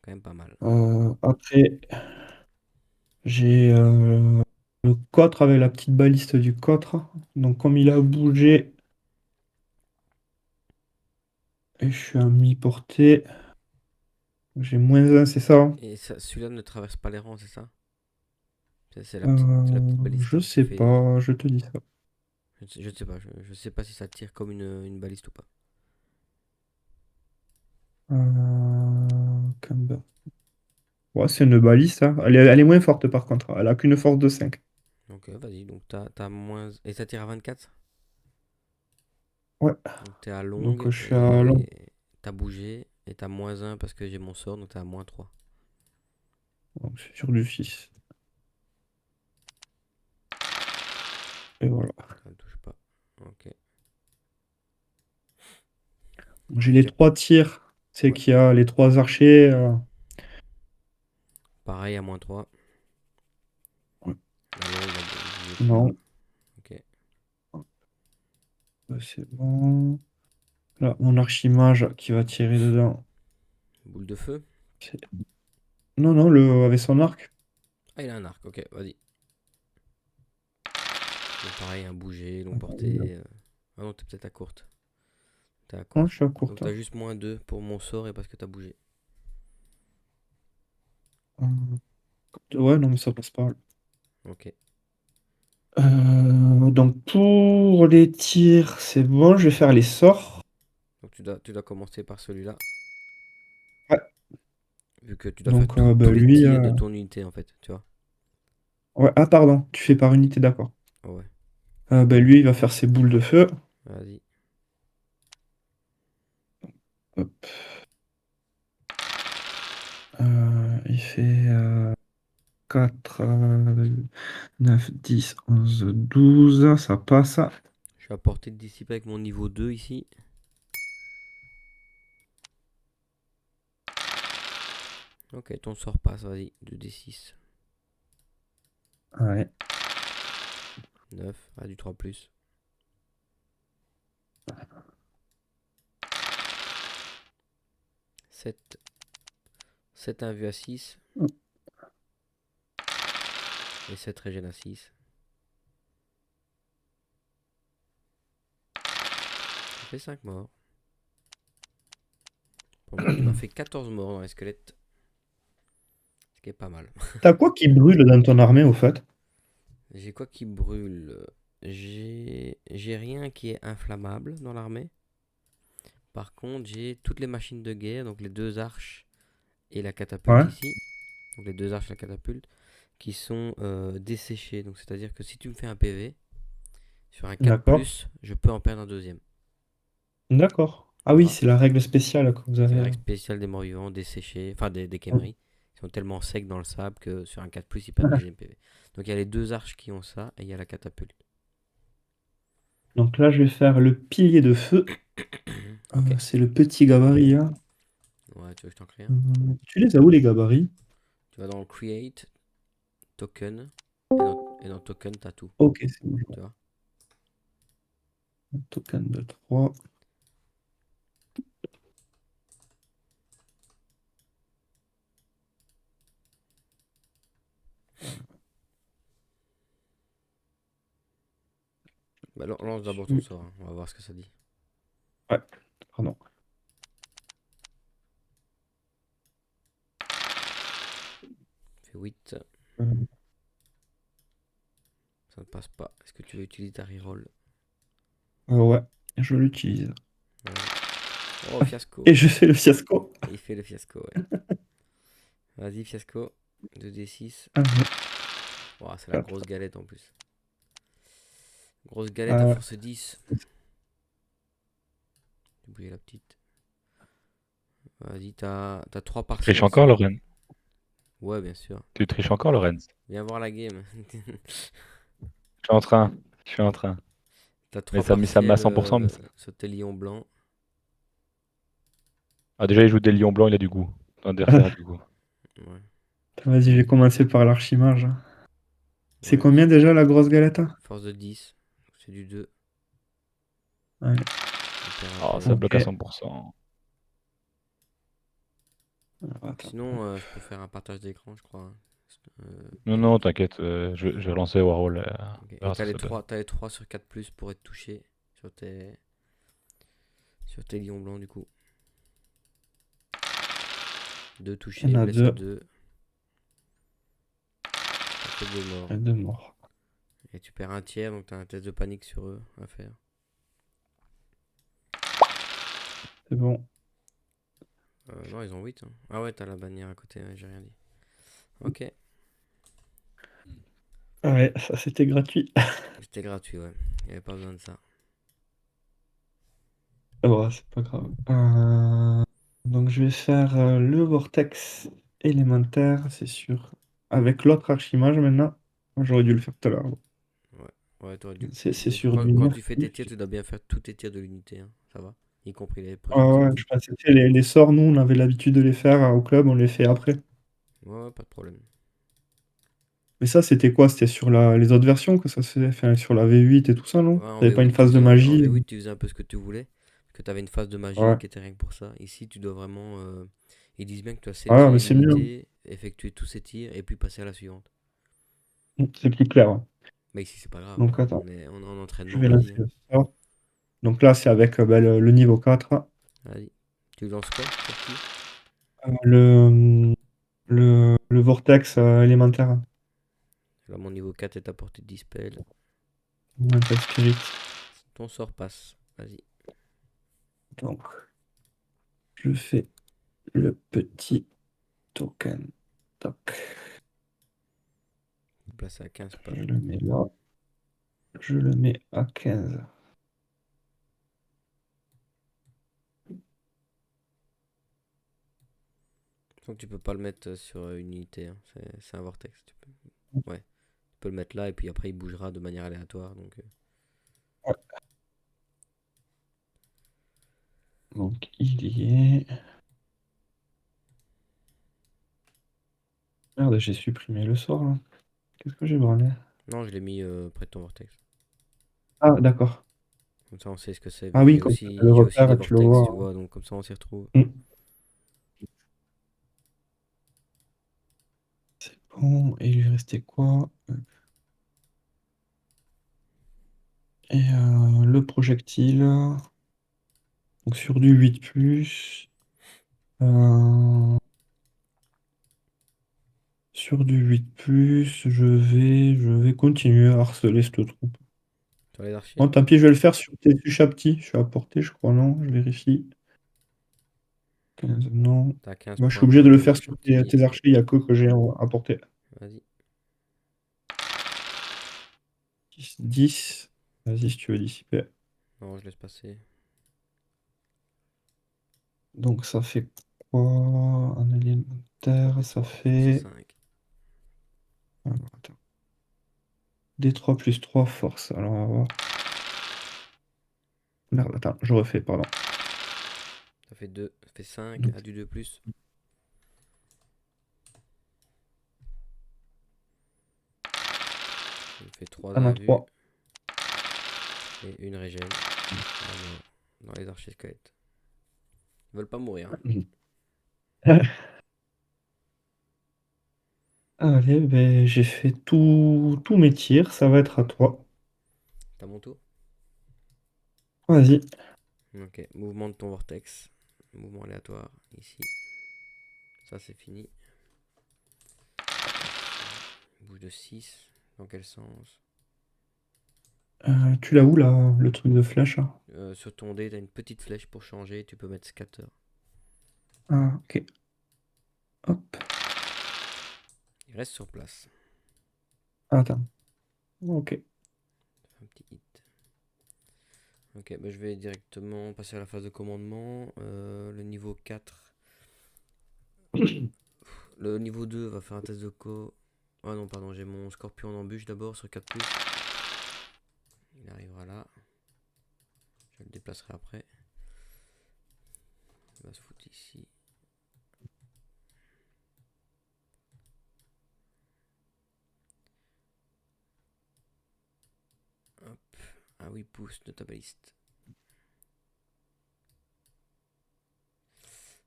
Quand même pas mal. Après, j'ai le cotre avec la petite baliste du cotre. Donc comme il a bougé, et je suis à mi-portée, j'ai -1, c'est ça? Hein. Et celui-là ne traverse pas les rangs, c'est ça? C'est la petite baliste Je hein, qui sais fait. pas, je te dis ça. Je ne sais pas. Je sais pas si ça tire comme une baliste ou pas. Camber. Ouais, c'est une baliste, hein. Elle est moins forte par contre. Elle a qu'une force de 5. Donc vas-y. Donc t'as moins. Et ça tire à 24. Ouais, Donc t'es à donc longue je suis à long. et t'as bougé. Et t'as -1 parce que j'ai mon sort. Donc t'es à -3. Donc, je suis sur du 6. Et voilà. Ça ne touche pas. Ok. J'ai les Ok. 3 tirs. C'est Ouais. qu'il y a les 3 archers. Pareil à -3. Ouais. La longue va bouger plus. Non, Ok. c'est bon. Là, mon archimage qui va tirer dedans. Boule de feu. c'est- Non, non, avec son arc. Ah, il a un arc. Ok, vas-y. Donc pareil, un bouger, long Non, portée. Ah non, t'es peut-être à courte. T'es à je courte. suis à Donc courte. t'as juste -2 pour mon sort et parce que t'as bougé. Ouais, non, mais ça passe pas. Ok. Donc pour les tirs, c'est bon, je vais faire les sorts. Donc tu dois commencer par celui-là. Ouais. Vu que tu dois faire Donc tous les lui, tirs de ton unité en fait. Tu vois. ouais. Ah pardon, tu fais par unité, d'accord. Ah ouais. Lui, il va faire ses boules de feu. Vas-y. Hop. Il fait 4, 9, 10, 11, 12, ça passe. Je vais apporter de dissiper avec mon niveau 2 ici. Ok, ton sort passe, vas-y. 2d6. Ouais. 9, ah, du 3 plus. 7. 7 invu à 6. Et 7 régène à 6. Ça fait 5 morts. Pour le moment, tu m'as fait 14 morts dans les squelettes. Ce qui est pas mal. T'as quoi qui brûle dans ton armée, au fait? J'ai quoi qui brûle? J'ai rien qui est inflammable dans l'armée. Par contre, j'ai toutes les machines de guerre, donc les deux arches et la catapulte Ouais, ici. Donc les deux arches et la catapulte qui sont desséchées. Donc c'est-à-dire que si tu me fais un PV sur un 4 d'accord. plus, je peux en perdre un deuxième. D'accord. Ah Ça oui, va? c'est la règle spéciale que vous C'est avez. la règle spéciale des morts vivants desséchés, enfin des Khemri. Ils sont tellement secs dans le sable que sur un 4 plus, ils perdent le deuxième PV. Donc il y a les deux arches qui ont ça et il y a la catapulte. Donc là, je vais faire le pilier de feu. Ok. C'est le petit gabarit, hein. Ouais, tu veux que je t'en crée un? Tu les as où, les gabarits? Tu vas dans le Create, Token, et dans Token, t'as tout. Ok, c'est bon. Tu vois? Token de 3. Bah, lance d'abord ton Dessus. sort, hein. On va voir ce que ça dit. Ouais, pardon. Fait 8, Euh, ça ne passe pas. Est-ce que tu veux utiliser ta reroll? ouais, je l'utilise. Oh, fiasco. Et je fais le fiasco. Il fait le fiasco, ouais. Vas-y, fiasco. 2d6. Ah, Oh, c'est la quatre. grosse galette en plus. Grosse galette à Ah, force 10. J'ai oublié la petite. Vas-y, t'as 3 Tu triches partiels encore, sur. Lorenz? Ouais, bien sûr. Tu triches encore, Lorenz? Viens voir la game. Je suis en train. Je suis en train. T'as Mais 3 ça me met à partiels 100%. sur tes lions blancs. Ah, déjà, il joue des lions blancs, il a du goût. Ton adversaire, du coup. Ouais. Vas-y, je vais commencer par l'archimage. C'est Ouais, combien déjà la grosse galette? force de 10. C'est du 2. Ouais, Hyper Oh, ça intérêt. bloque à ok. 100%. Alors, attends. Sinon, je peux faire un partage d'écran, je crois, hein. Non, non, Unique. t'inquiète. Je vais lancer Warhol. Ok. On Et verra ce que ça donne. t'as les 3 sur 4 plus pour être touché sur tes lions blancs, du coup. 2 Il y en touchés, a blessé deux. 2. Ça fait 2 morts. Et deux morts. Et tu perds un tiers, donc t'as un test de panique sur eux à faire. C'est bon. Non, ils ont 8, hein. Ah ouais, t'as la bannière à côté, ouais, j'ai rien dit. Ok, Ouais, ça c'était gratuit. c'était gratuit, ouais. Il avait pas besoin de ça. Bon, c'est pas grave. Donc je vais faire le vortex élémentaire, c'est sûr. Avec l'autre archimage maintenant. J'aurais dû le faire tout à l'heure. Ouais, ouais, t'aurais dû. C'est Donc, sur du quand tu fais tes tirs, nerf. tu dois bien faire tous tes tirs de l'unité, hein. Ça va? Y compris les Ouais, projectiles. ouais, je pensais que les sorts, nous, on avait l'habitude de les faire au club, on les fait après. Ouais, ouais, pas de problème. Mais ça, c'était quoi? C'était sur les autres versions que ça se faisait? Enfin, sur la V8 et tout ça, non? Ouais, en T'avais pas une V8, tu phase de faisais, en magie? V8, tu faisais un peu ce que tu voulais. Parce que t'avais une phase de magie Ouais. qui était rien que pour ça. Ici, tu dois vraiment. Ils disent bien que tu dois Ouais, sélectionner mais c'est mieux. l'unité, effectuer tous ses tirs et puis passer à la suivante. C'est plus clair, hein. Mais ici, c'est pas grave. Donc, attends, On est en je entraînement, vais vas-y, lancer hein. le sort. Donc là, c'est avec bah, le niveau 4. Vas-y. Tu lances quoi pour qui? Le vortex élémentaire. Là, mon niveau 4 est à portée de dispel. Mental Spirit. Ton sort passe. Vas-y. Donc, je fais le petit token. Toc. Placé à 15 pas. Je le mets là. Je le mets à 15. Donc tu peux pas le mettre sur une unité, hein. C'est un vortex. Ouais. Tu peux le mettre là et puis après il bougera de manière aléatoire. Donc, Ouais. Donc, il y est. Merde, j'ai supprimé le sort là. Qu'est-ce que j'ai branlé? non, je l'ai mis près de ton vortex. Ah, d'accord. Comme ça on sait ce que c'est. Ah Vu qu'il y oui, a comme ça, aussi, le il y a aussi des repère, tu le vortex, tu vois. vois. Donc comme ça on s'y retrouve. Mm. C'est bon. Et il lui restait quoi? Et le projectile. Donc sur du 8+. Sur du 8+, je vais continuer à harceler cette troupe. Sur les archers? Bon, tant pis, je vais le faire sur tes Chapti. Je suis à portée, je crois, non? Je vérifie. 15, non. T'as 15 Moi, je suis points de obligé de le faire sur Chapti. tes archers, il n'y a que j'ai à portée. Vas-y. 10, 10. Vas-y, si tu veux dissiper. Non, je laisse passer. Donc, ça fait quoi? Un élémentaire, ça Force fait. 5. Alors, attends. D3 plus 3, force. Alors, on va voir. Merde, attends, je refais, pardon. Ça fait 2. Ça fait 5. Donc, À du 2 plus. Ça fait 3 on à a la vue. 3. Et une régène. Ah non. Dans les archers squelettes. Ils veulent pas mourir, hein. Allez, ben, j'ai fait tous mes tirs, ça va être à toi. T'as mon tour? Vas-y. Ok. Mouvement de ton vortex. Mouvement aléatoire. Ici. Ça c'est fini. Bouge de 6. Dans quel sens? Tu l'as où là, le truc de flèche là? Sur ton dé, t'as une petite flèche pour changer. Tu peux mettre scatter. Ah, ok. Hop. Il reste sur place. Attends. Ok. Un petit hit. Ok, bah je vais directement passer à la phase de commandement. Le niveau 4. Le niveau 2 va faire un test de co. Ah non, pardon, j'ai mon scorpion en embûche d'abord sur 4+. Il arrivera là. Je le déplacerai après. Il va se foutre ici. Hop. Ah oui, pouce de ta baliste.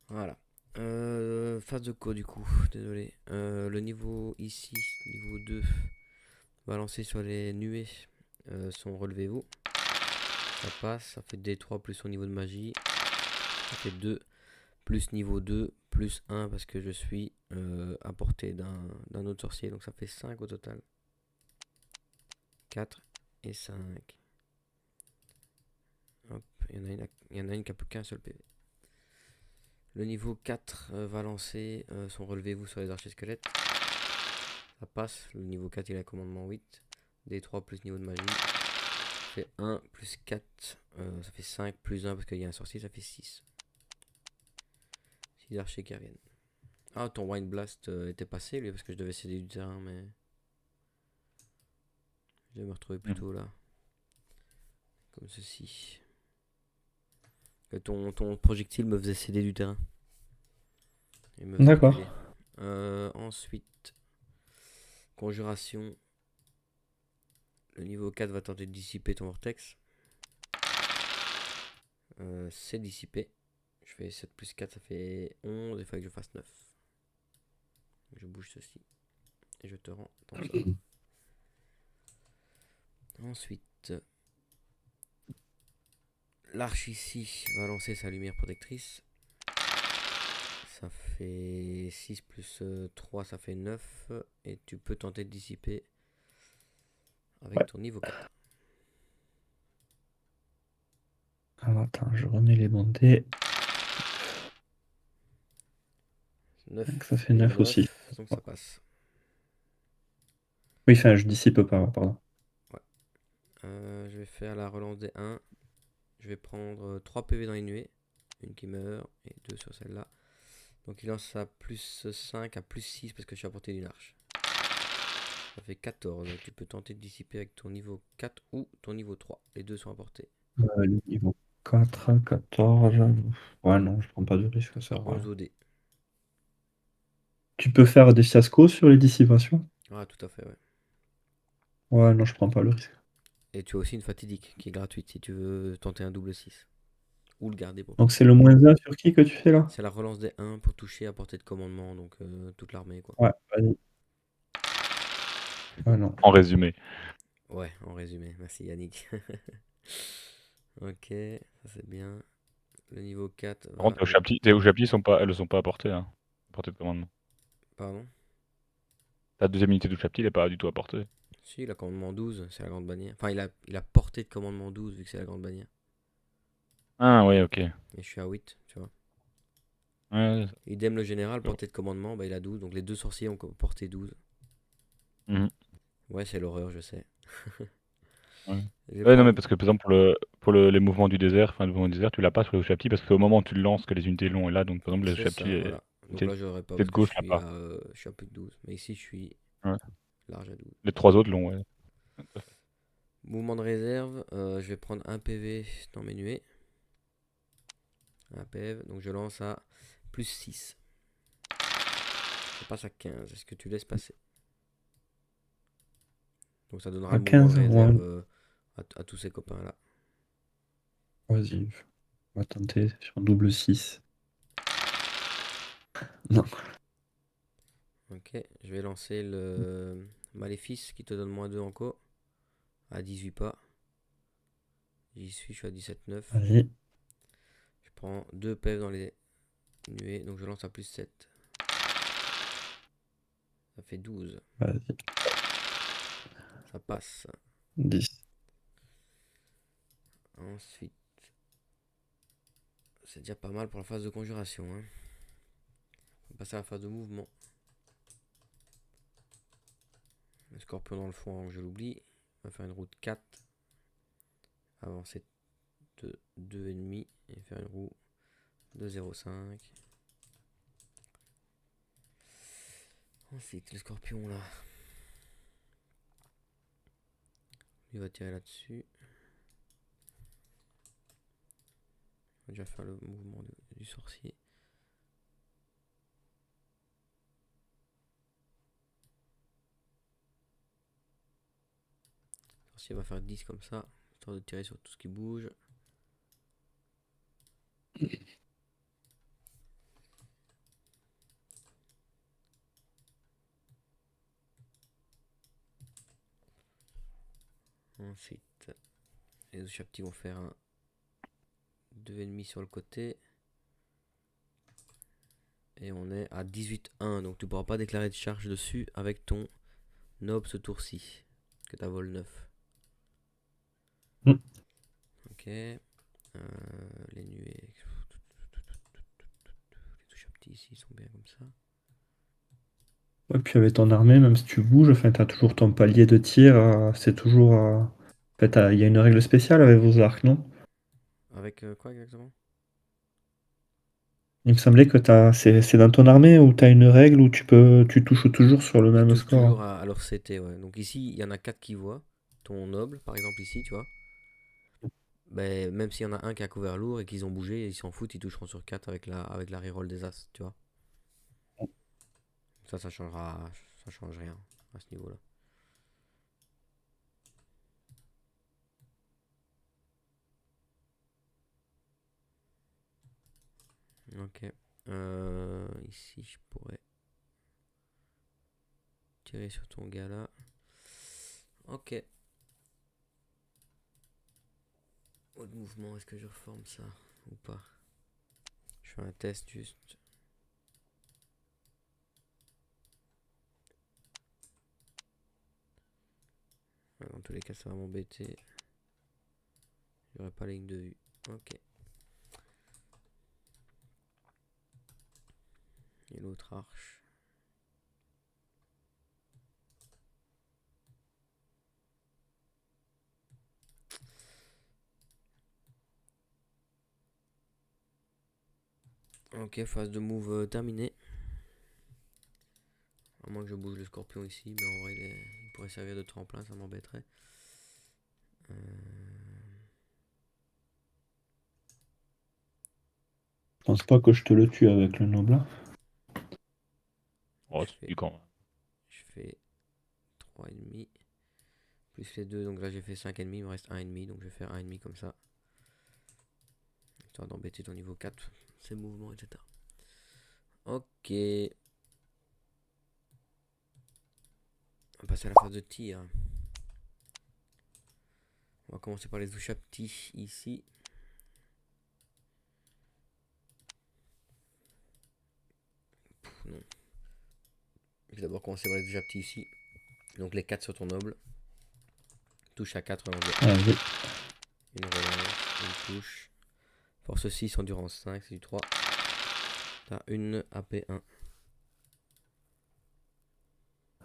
Voilà. Phase de co du coup. Désolé. Le niveau ici, niveau 2, va lancer sur les nuées. Son relevez-vous. Ça passe. Ça fait D3 plus son niveau de magie. Ça fait 2 plus niveau 2 plus 1 parce que je suis à portée d'un autre sorcier. Donc ça fait 5 au total. 4 et 5. Hop, il y en a une qui a plus qu'un seul PV. Le niveau 4 va lancer son relevez-vous sur les archers squelettes. Ça passe. Le niveau 4 il a commandement 8. D3 plus niveau de magie. Ça fait 1 plus 4. Ça fait 5 plus 1 parce qu'il y a un sorcier. Ça fait 6. 6 archers qui reviennent. Ah, ton Wind Blast était passé lui parce que je devais céder du terrain, mais je vais me retrouver plutôt là. Comme ceci. Que ton projectile me faisait céder du terrain. Et me faisait D'accord. reculer. Ensuite, conjuration. Le niveau 4 va tenter de dissiper ton vortex. C'est dissipé. Je fais 7 plus 4, ça fait 11. Il faut que je fasse 9. Je bouge ceci. Et je te rends ton sort. Ensuite, l'arche ici va lancer sa lumière protectrice. Ça fait 6 plus 3, ça fait 9. Et tu peux tenter de dissiper avec Ouais. ton niveau 4. Alors attends, je remets les bons dés. 9 Donc, ça fait et 9 aussi. 9, donc ça passe. Oui, enfin, je dissipe pas, pardon. Ouais. Je vais faire la relance des 1. Je vais prendre 3 PV dans les nuées. Une qui meurt et 2 sur celle-là. Donc il lance à plus 5 à plus 6 parce que je suis à portée d'une arche. Ça fait 14. Tu peux tenter de dissiper avec ton niveau 4 ou ton niveau 3. Les deux sont à portée. Le niveau 4, 14. Ouais, non, je prends pas de risque, ça sert à 11 rien. OD. Tu peux faire des fiascos sur les dissipations? Ah, tout à fait, ouais. Ouais, non, je prends pas le risque. Et tu as aussi une fatidique qui est gratuite si tu veux tenter un double 6. Ou le garder pour Donc plus c'est tard. le -1 sur qui que tu fais là? C'est la relance des 1 pour toucher à portée de commandement. Donc toute l'armée, quoi. Ouais, vas-y. Ouais, non. En résumé. Ouais, en résumé. Merci Yannick. Ok, ça c'est bien. Le niveau 4 Par va... contre, tes au chapitres elles ne sont pas à portée, hein. Portée de commandement. Pardon. Ta deuxième unité de chapitre n'est pas du tout à portée. Si, il a commandement 12, c'est la grande bannière. Enfin, il a portée de commandement 12 vu que c'est la grande bannière. Ah, ouais, ok. Et je suis à 8, tu vois. Ouais, Idem le général, je vois. portée de commandement, bah, il a 12. Donc les deux sorciers ont porté 12. Mhm. Ouais, c'est l'horreur, je sais. Ouais. Je vais Ouais, non, mais prendre... parce que par exemple, les mouvements du désert, enfin, le mouvement du désert, tu l'as pas sur le chapitre parce que c'est au moment où tu le lances que les unités longs est là. Donc, par exemple, le C'est ça, chapitre, voilà. Donc unité là, j'aurais pas de parce que gauche, là pas. je suis à plus de 12. Mais ici, je suis Ouais. large à 12. Les trois autres longs, ouais. Tout à fait. Mouvement de réserve, je vais prendre un PV dans mes nuées. Un PV, donc je lance à plus 6. Je passe à 15. Est-ce que tu laisses passer? Donc ça donnera À le mouvement de 15, ouais. réserve à tous ces copains-là. Vas-y, on va tenter sur double 6. Non. Ok, je vais lancer le maléfice qui te donne -2 en co. À 18 pas. J'y suis, je suis à 17,9. Vas-y, Je prends 2 PF dans les nuées, donc je lance à plus 7. Ça fait 12. vas-y. Ça passe. 10. Ensuite, c'est déjà pas mal pour la phase de conjuration. Hein. On va passer à la phase de mouvement. Le scorpion dans le fond avant que je l'oublie. On va faire une route 4. Avancer de 2,5 et faire une roue de 0,5. Ensuite, le scorpion là. Il va tirer là-dessus. On va déjà faire le mouvement du sorcier. Le sorcier va faire 10 comme ça, histoire de tirer sur tout ce qui bouge. Ensuite, les autres petits vont faire un 2,5 sur le côté. Et on est à 18-1, donc tu pourras pas déclarer de charge dessus avec ton noble ce tour-ci, que tu as vol 9. Mm. Ok. Les nuées. Les touches à petits ici sont bien comme ça. Ouais, puis avec ton armée, même si tu bouges, enfin, t'as toujours ton palier de tir, c'est toujours. En fait, il y a une règle spéciale avec vos arcs, non? Avec quoi exactement? Il me semblait que c'est dans ton armée où tu as une règle où tu touches toujours sur le Ils même touchent score. toujours à leur CT, ouais. Donc ici, il y en a 4 qui voient. Ton noble, par exemple, ici, tu vois. Ben, même s'il y en a un qui a couvert lourd et qu'ils ont bougé, ils s'en foutent, ils toucheront sur 4 avec la reroll des as, tu vois. Ça changera. Ça change rien à ce niveau-là. Ok. Ici, je pourrais tirer sur ton gars là. Ok. Autre mouvement, est-ce que je reforme ça ou pas? Je fais un test juste. Ouais, dans tous les cas, ça va m'embêter. J'aurai pas la ligne de vue. Ok. Et l'autre arche. Ok, phase de move terminée. À moins que je bouge le scorpion ici, mais en vrai, il pourrait servir de tremplin, ça m'embêterait. Euh, Je pense pas que je te le tue avec le noble, hein. Oh, je c'est fais, du camp. je fais 3,5 plus les 2, donc là j'ai fait 5,5, il me reste 1,5, donc je vais faire 1,5 comme ça. Histoire d'embêter ton niveau 4, ses mouvements, etc. Ok. On va passer à la phase de tir. On va commencer par les touches à petits ici. Non. Je vais d'abord commencer par les touches à petits ici. Donc les 4 sur ton noble. Touche à 4 en anglais. Vas-y. Une relance, une touche. Force 6, endurance 5, c'est du 3. T'as une AP1.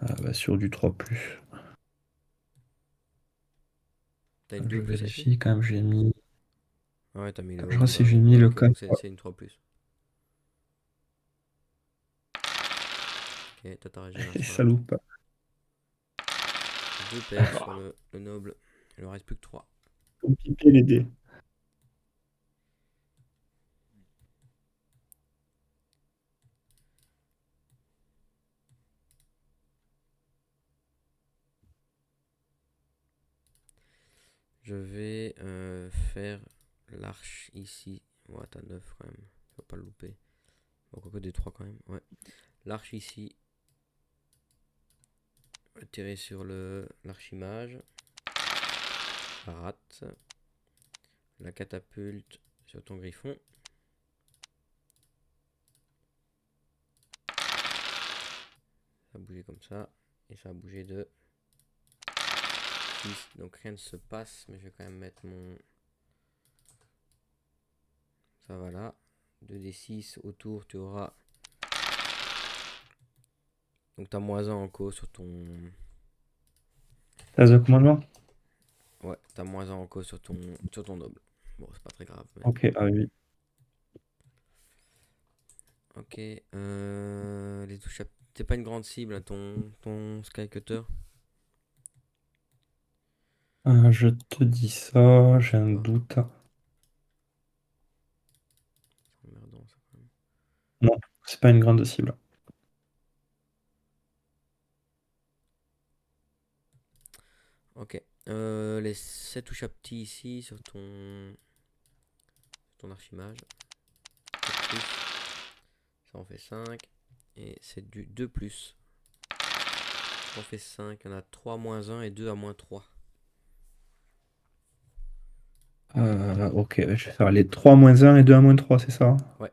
Ah bah, sur du 3+. T'as une 2 Je ou plus ici? vérifie quand même, j'ai mis. Ah ouais, t'as mis le Je haut vois tout si bas. j'ai mis Ouais, le ok, 4. donc c'est une 3 plus. Ok, t'as ta Et régénération. ça loupe. 2 PF sur le noble. Il ne reste plus que 3. Comme piper les dés. Je vais faire l'arche ici. Ouais, t'as 9 quand même. Tu vas pas le louper. Bon, quoique des 3 quand même. Ouais. L'arche ici. Tirer sur l'archimage. La rate. La catapulte sur ton griffon. Ça a bougé comme ça. Et ça a bougé de 6. Donc rien ne se passe. Mais je vais quand même mettre mon. Ça va là. 2d6 autour, tu auras. Donc t'as moins 1 en cause sur ton. T'as the commandement? Ouais, t'as moins 1 en cause sur ton noble. Bon, c'est pas très grave. Mais... Ok, ah oui. Ok, les touches à C'est pas une grande cible, hein, ton Sky Cutter. Je te dis ça, j'ai un Ah. doute. C'est emmerdant, ça, quand même. Non, c'est pas une grande cible. Ok. Les 7 touches à petit ici sur ton archimage. 4 plus. Ça en fait 5. Et c'est du 2 plus. Ça en fait 5. On a 3 moins 1 et 2 à moins 3. Ok, je vais faire les 3 moins 1 et 2 à moins 3, c'est ça? Ouais.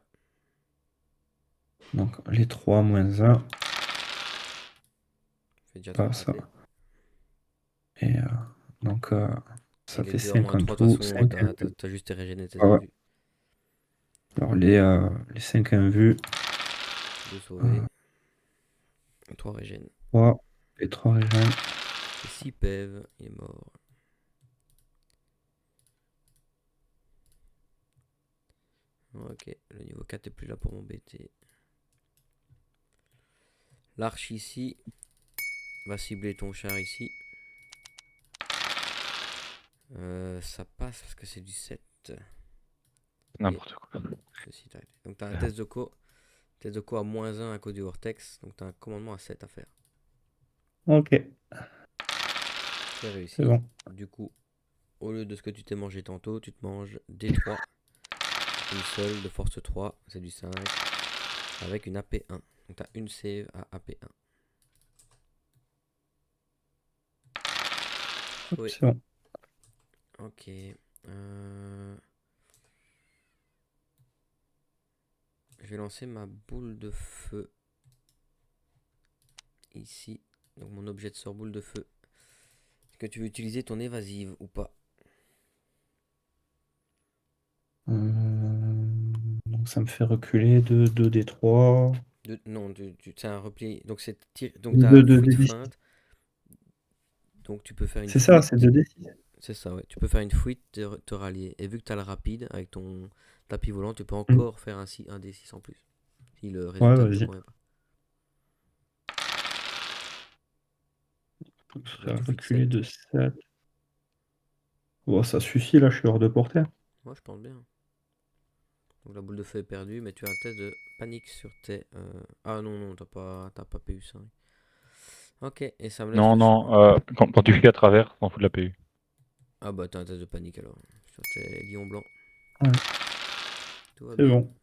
Donc les 3 moins 1, Fait déjà 3 pas ça. ratés. Et donc Et ça les fait 2 à moins 5 en 3, de toute tout, façon, 5 invus. t'as juste tes régénés, tes Ah ouais. invus. Alors les 5 invus, 2 sauvés. 3 régènes. 3 et 3 régènes. Et 6 PEV, il est mort. Ok, le niveau 4 est plus là pour m'embêter. L'arche ici va cibler ton char ici. Ça passe parce que c'est du 7. N'importe quoi. Ceci, donc tu as un test de co. Test de co à moins 1 à cause du vortex. Donc tu as un commandement à 7 à faire. Ok, C'est c'est réussi. bon. Du coup, au lieu de ce que tu t'es mangé tantôt, tu te manges D3. Une seule de force 3. C'est du 5. Avec une AP1. Donc tu as une save à AP1. Oui. C'est bon. Ok. Je vais lancer ma boule de feu ici. Donc mon objet de sort boule de feu. Est-ce que tu veux utiliser ton évasive ou pas? Donc ça me fait reculer de 2d3. Non, c'est un repli. Donc donc De t'as 2 fuite d 6. feinte. Donc tu peux faire une C'est ça, c'est fuite. 2d6. C'est ça, ouais. Tu peux faire une fuite, te rallier. Et vu que tu as le rapide avec ton tapis volant, tu peux encore faire un D6 en plus. Si le Ouais, résultat ne te vas-y. convient pas. Ça Donc va tu fuites reculer 7. de 7. Bon, ça suffit, là, je suis hors de portée. Moi, je pense bien. Donc la boule de feu est perdue, mais tu as un test de panique sur tes... Ah non, non, t'as pas PU5. Ok, et ça me laisse Non, le champ. non, quand tu fuis à travers, t'en fous de la PU. Ah bah t'as un test de panique alors. Sur tes lions blancs. Ouais, Tout va c'est bien. bon.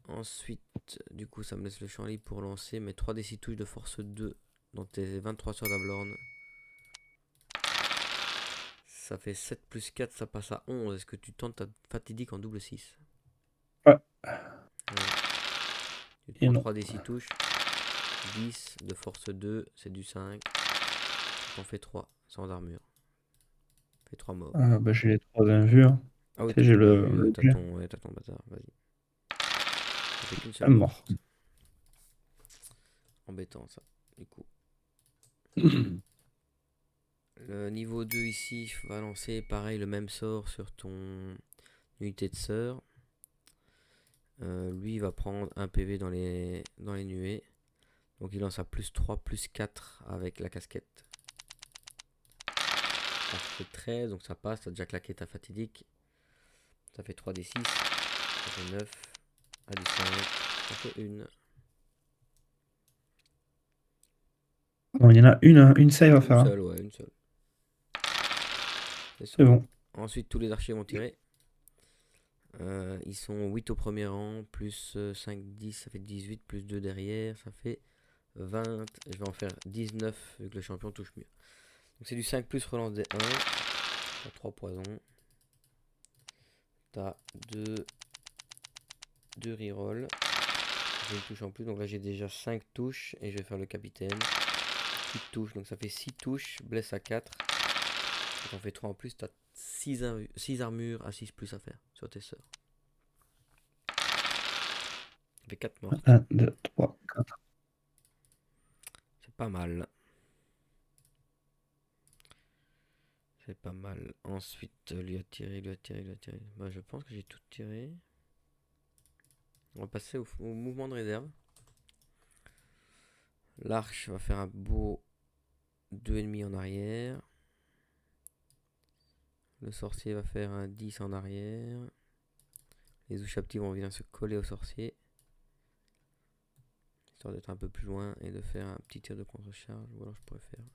Ensuite, du coup, ça me laisse le champ libre pour lancer mes 3d6 touches de force 2 dans tes 23 sur d'Ablorn. Ça fait 7 plus 4, ça passe à 11. Est-ce que tu tentes ta fatidique en double 6? Ouais. Ouais. Tu te Et prends non. 3d6 touches. 10 de force 2, c'est du 5. T'en fais 3, sans armure. Fais 3 morts. Bah, j'ai les 3 invus, hein. Ah oui, Tu sais, t'as j'ai tout bien le vu, l'objet. t'as ton bazar, vas-y. Ça fait qu'une Ah, seule mort. morte. Embêtant ça, du coup. Le niveau 2 ici va lancer pareil le même sort sur ton unité de sœur. Lui il va prendre un PV dans les nuées. Donc il lance à plus 3, plus 4 avec la casquette. Ça fait 13, donc ça passe. T'as déjà claqué ta fatidique. Ça fait 3d6. Ça fait 9. À du 5. Ça fait 1. Bon, il y en a une save à Une faire, hein. seule, ouais, une seule. C'est C'est sauvé. bon. Ensuite, tous les archers vont tirer. Ils sont 8 au premier rang, plus 5, 10, ça fait 18, plus 2 derrière, ça fait 20. Je vais en faire 19 vu que le champion touche mieux. Donc c'est du 5 plus relance des 1. T'as 3 poisons. T'as 2 rerolls. J'ai une touche en plus, donc là j'ai déjà 5 touches et je vais faire le capitaine. 6 touches, donc ça fait 6 touches, blesse à 4. T'en fais 3 en plus, t'as 6 armures à 6 plus à faire sur tes sœurs. Ça fait 4 morts. 1, 2, 3, 4. C'est pas mal. C'est pas mal. Ensuite, lui a tiré, lui a tiré, lui a tiré. Bah, je pense que j'ai tout tiré. On va passer au mouvement de réserve. L'arche va faire un beau 2,5 en arrière. Le sorcier va faire un 10 en arrière. Les Ushabti vont venir se coller au sorcier. Histoire d'être un peu plus loin et de faire un petit tir de contre-charge. Ou alors je pourrais faire.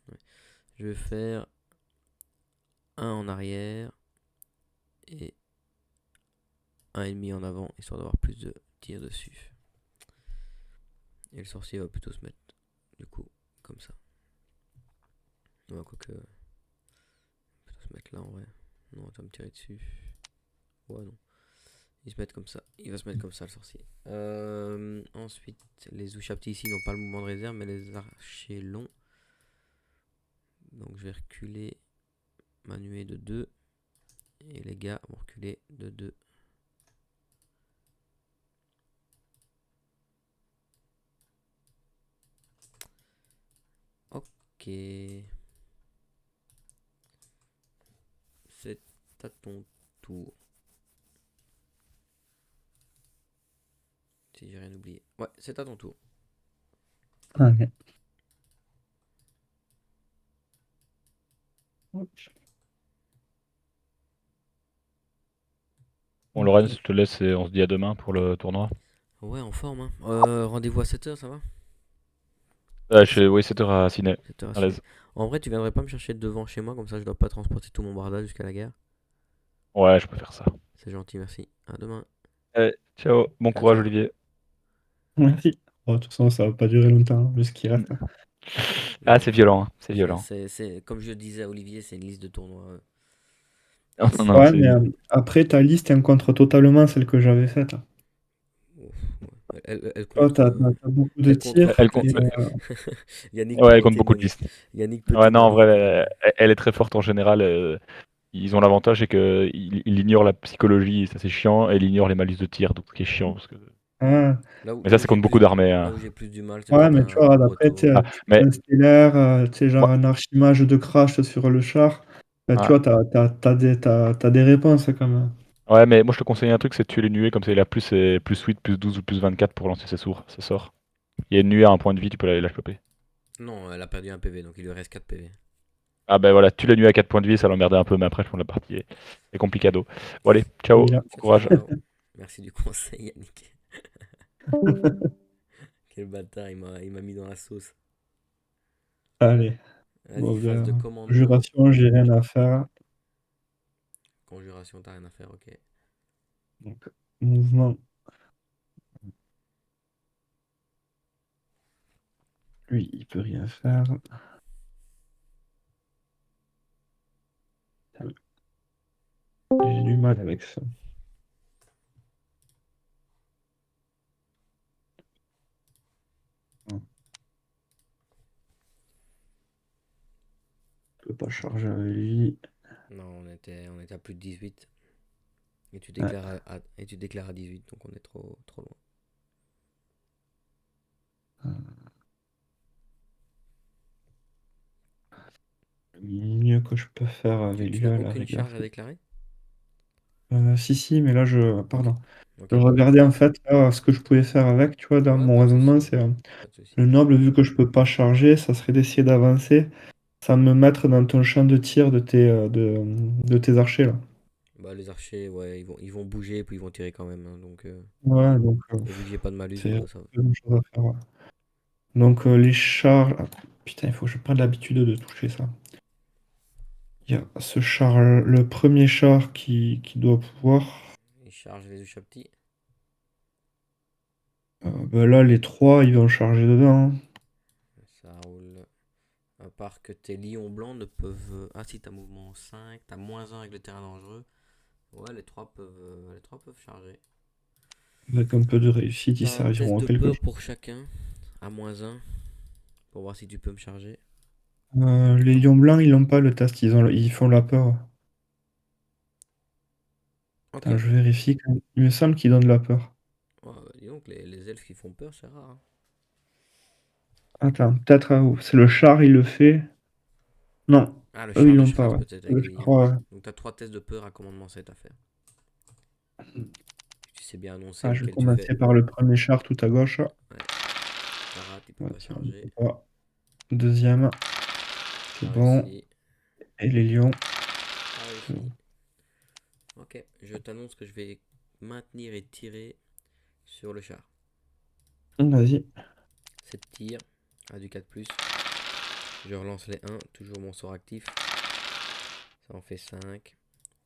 Ouais. Je vais faire un en arrière et un et demi en avant, histoire d'avoir plus de tirs dessus. Et le sorcier va plutôt se mettre, du coup, comme ça. Ouais, quoique. Plutôt se mettre là en vrai. Non, tu vas me tirer dessus. Ouais, non. Il se met comme ça. Il va se mettre comme ça, le sorcier. Ensuite, les Ushabti ici n'ont pas le mouvement de réserve, mais les archers longs. Donc je vais reculer ma nuée de 2. Et les gars vont reculer de 2. Ok. C'est à ton tour. Si j'ai rien oublié. Ouais, c'est à ton tour. Ok. Bon, Lorenz, je te laisse et on se dit à demain pour le tournoi. Ouais, en forme. Hein. Rendez-vous à 7h, ça va? Oui, 7h à Ciné, 7h à à Ciné. l'aise. En vrai, tu viendrais pas me chercher devant chez moi, comme ça je dois pas transporter tout mon bardage jusqu'à la gare. Ouais, je peux faire ça. C'est gentil, merci. À demain. Allez, ciao, bon Ciao, courage ciao. Olivier. Merci. Bon, de toute façon, ça va pas durer longtemps, vu ce qui reste. Ah, Non, c'est violent, hein, c'est c'est, violent. c'est, c'est- comme je disais à Olivier, c'est une liste de tournois Non, non, non, Ouais, mais c'est... après, ta liste elle contre totalement celle que j'avais faite. ouf, ouais. Elle Toi, compte. t'as beaucoup de Elle compte tirs. Elle beaucoup de compte... Et, tirs. Yannick Ouais, peut elle compte beaucoup de témoigner. listes. Yannick peut Ouais, non, en témoigner vrai, que. elle est très forte en général. Ils ont l'avantage, c'est qu'ils ignorent la psychologie, et ça c'est chiant, et ils ignorent les malices de tir, donc ce qui est chiant. Parce que... ouais. Mais ça, c'est contre beaucoup d'armées. Là Hein. où j'ai plus du mal, c'est Ouais, contre mais tu un vois, gros après, breton. Ah, tu fais mais un stellaire, tu sais, genre moi, un archimage de crash sur le char. Bah, tu ah, vois, t'as des réponses quand même. ouais, mais moi je te conseille un truc, c'est de tuer les nuées, comme ça il a plus 8, plus 12 ou plus 24 pour lancer ses sorts. Il y a une nuée à un point de vie, tu peux la choper. Non, elle a perdu un PV, donc il lui reste 4 PV. Ah ben voilà, tue la nuée à 4 points de vie, ça l'emmerdait un peu, mais après je pense que la partie est complicado. Bon allez, ciao, Celui-là. bon Ciao, ciao, courage. ciao. Merci du conseil, Yannick. Quel bâtard, il m'a mis dans la sauce. Allez, Vas-y, bon, phase de ben, commando. juration, j'ai rien à faire. Conjuration, t'as rien à faire, ok. Donc, mouvement, lui, il peut rien faire. J'ai du mal avec ça. On peut pas charger avec lui. Non, on était à plus de 18. Et tu Ouais. déclares à 18, donc on est trop loin. Le mieux que je peux faire Tu, avec tu lui n'as à la aucune rigueur. charge à déclarer? Si, mais là, Ok, pardon. ok, Je regardais en fait là, ce que je pouvais faire avec, tu vois, dans ouais, mon pas de raisonnement, souci. c'est Pas de souci. le noble, vu que je peux pas charger, ça serait d'essayer d'avancer, sans me mettre dans ton champ de tir de tes archers là. Bah, les archers, ouais, ils vont bouger, puis ils vont tirer quand même. Hein, donc, Ouais, donc et vu que j'ai pas de malus, c'est bah, ça va. la même chose à faire. Ouais. Donc les charges. Ah, putain, il faut que je prenne l'habitude de toucher ça. Il y a ce char, le premier char qui doit pouvoir. Ils chargent les Ushabti. Bah là, les trois, ils vont charger dedans. Hein. Ça roule. À part que tes lions blancs ne peuvent. Ah, si, t'as mouvement 5, t'as -1 avec le terrain dangereux. Ouais, les trois peuvent charger. Avec un peu de réussite, ils T'as un test serviront à de quelque peur chose. pour chacun, à -1, pour voir si tu peux me charger. Les lions blancs, ils l'ont pas le test, ils font la peur. Attends, Ok. je vérifie quand même. Il me semble qu'ils donnent la peur. Ouais, bah, dis donc, les elfes qui font peur, c'est rare. Hein. Attends, peut-être c'est le char, il le fait. Non, Ah, le eux, ils char de l'ont pas, chasse ouais. peut-être avec Le les char, lions. ouais. Donc t'as 3 tests de peur à commandement 7 à faire. si c'est bien annoncé Ah, je vais lequel tu fais. commencer par le premier char tout à gauche. Ouais. Ça rate, il peut Ouais, pas tiens, on charger. peut pas. Deuxième, c'est T'as bon. réussi. Et les lions, T'as c'est réussi. bon. Ok, je t'annonce que je vais maintenir et tirer sur le char. Vas-y. 7 tirs à du 4+. Je relance les 1, toujours mon sort actif. Ça en fait 5.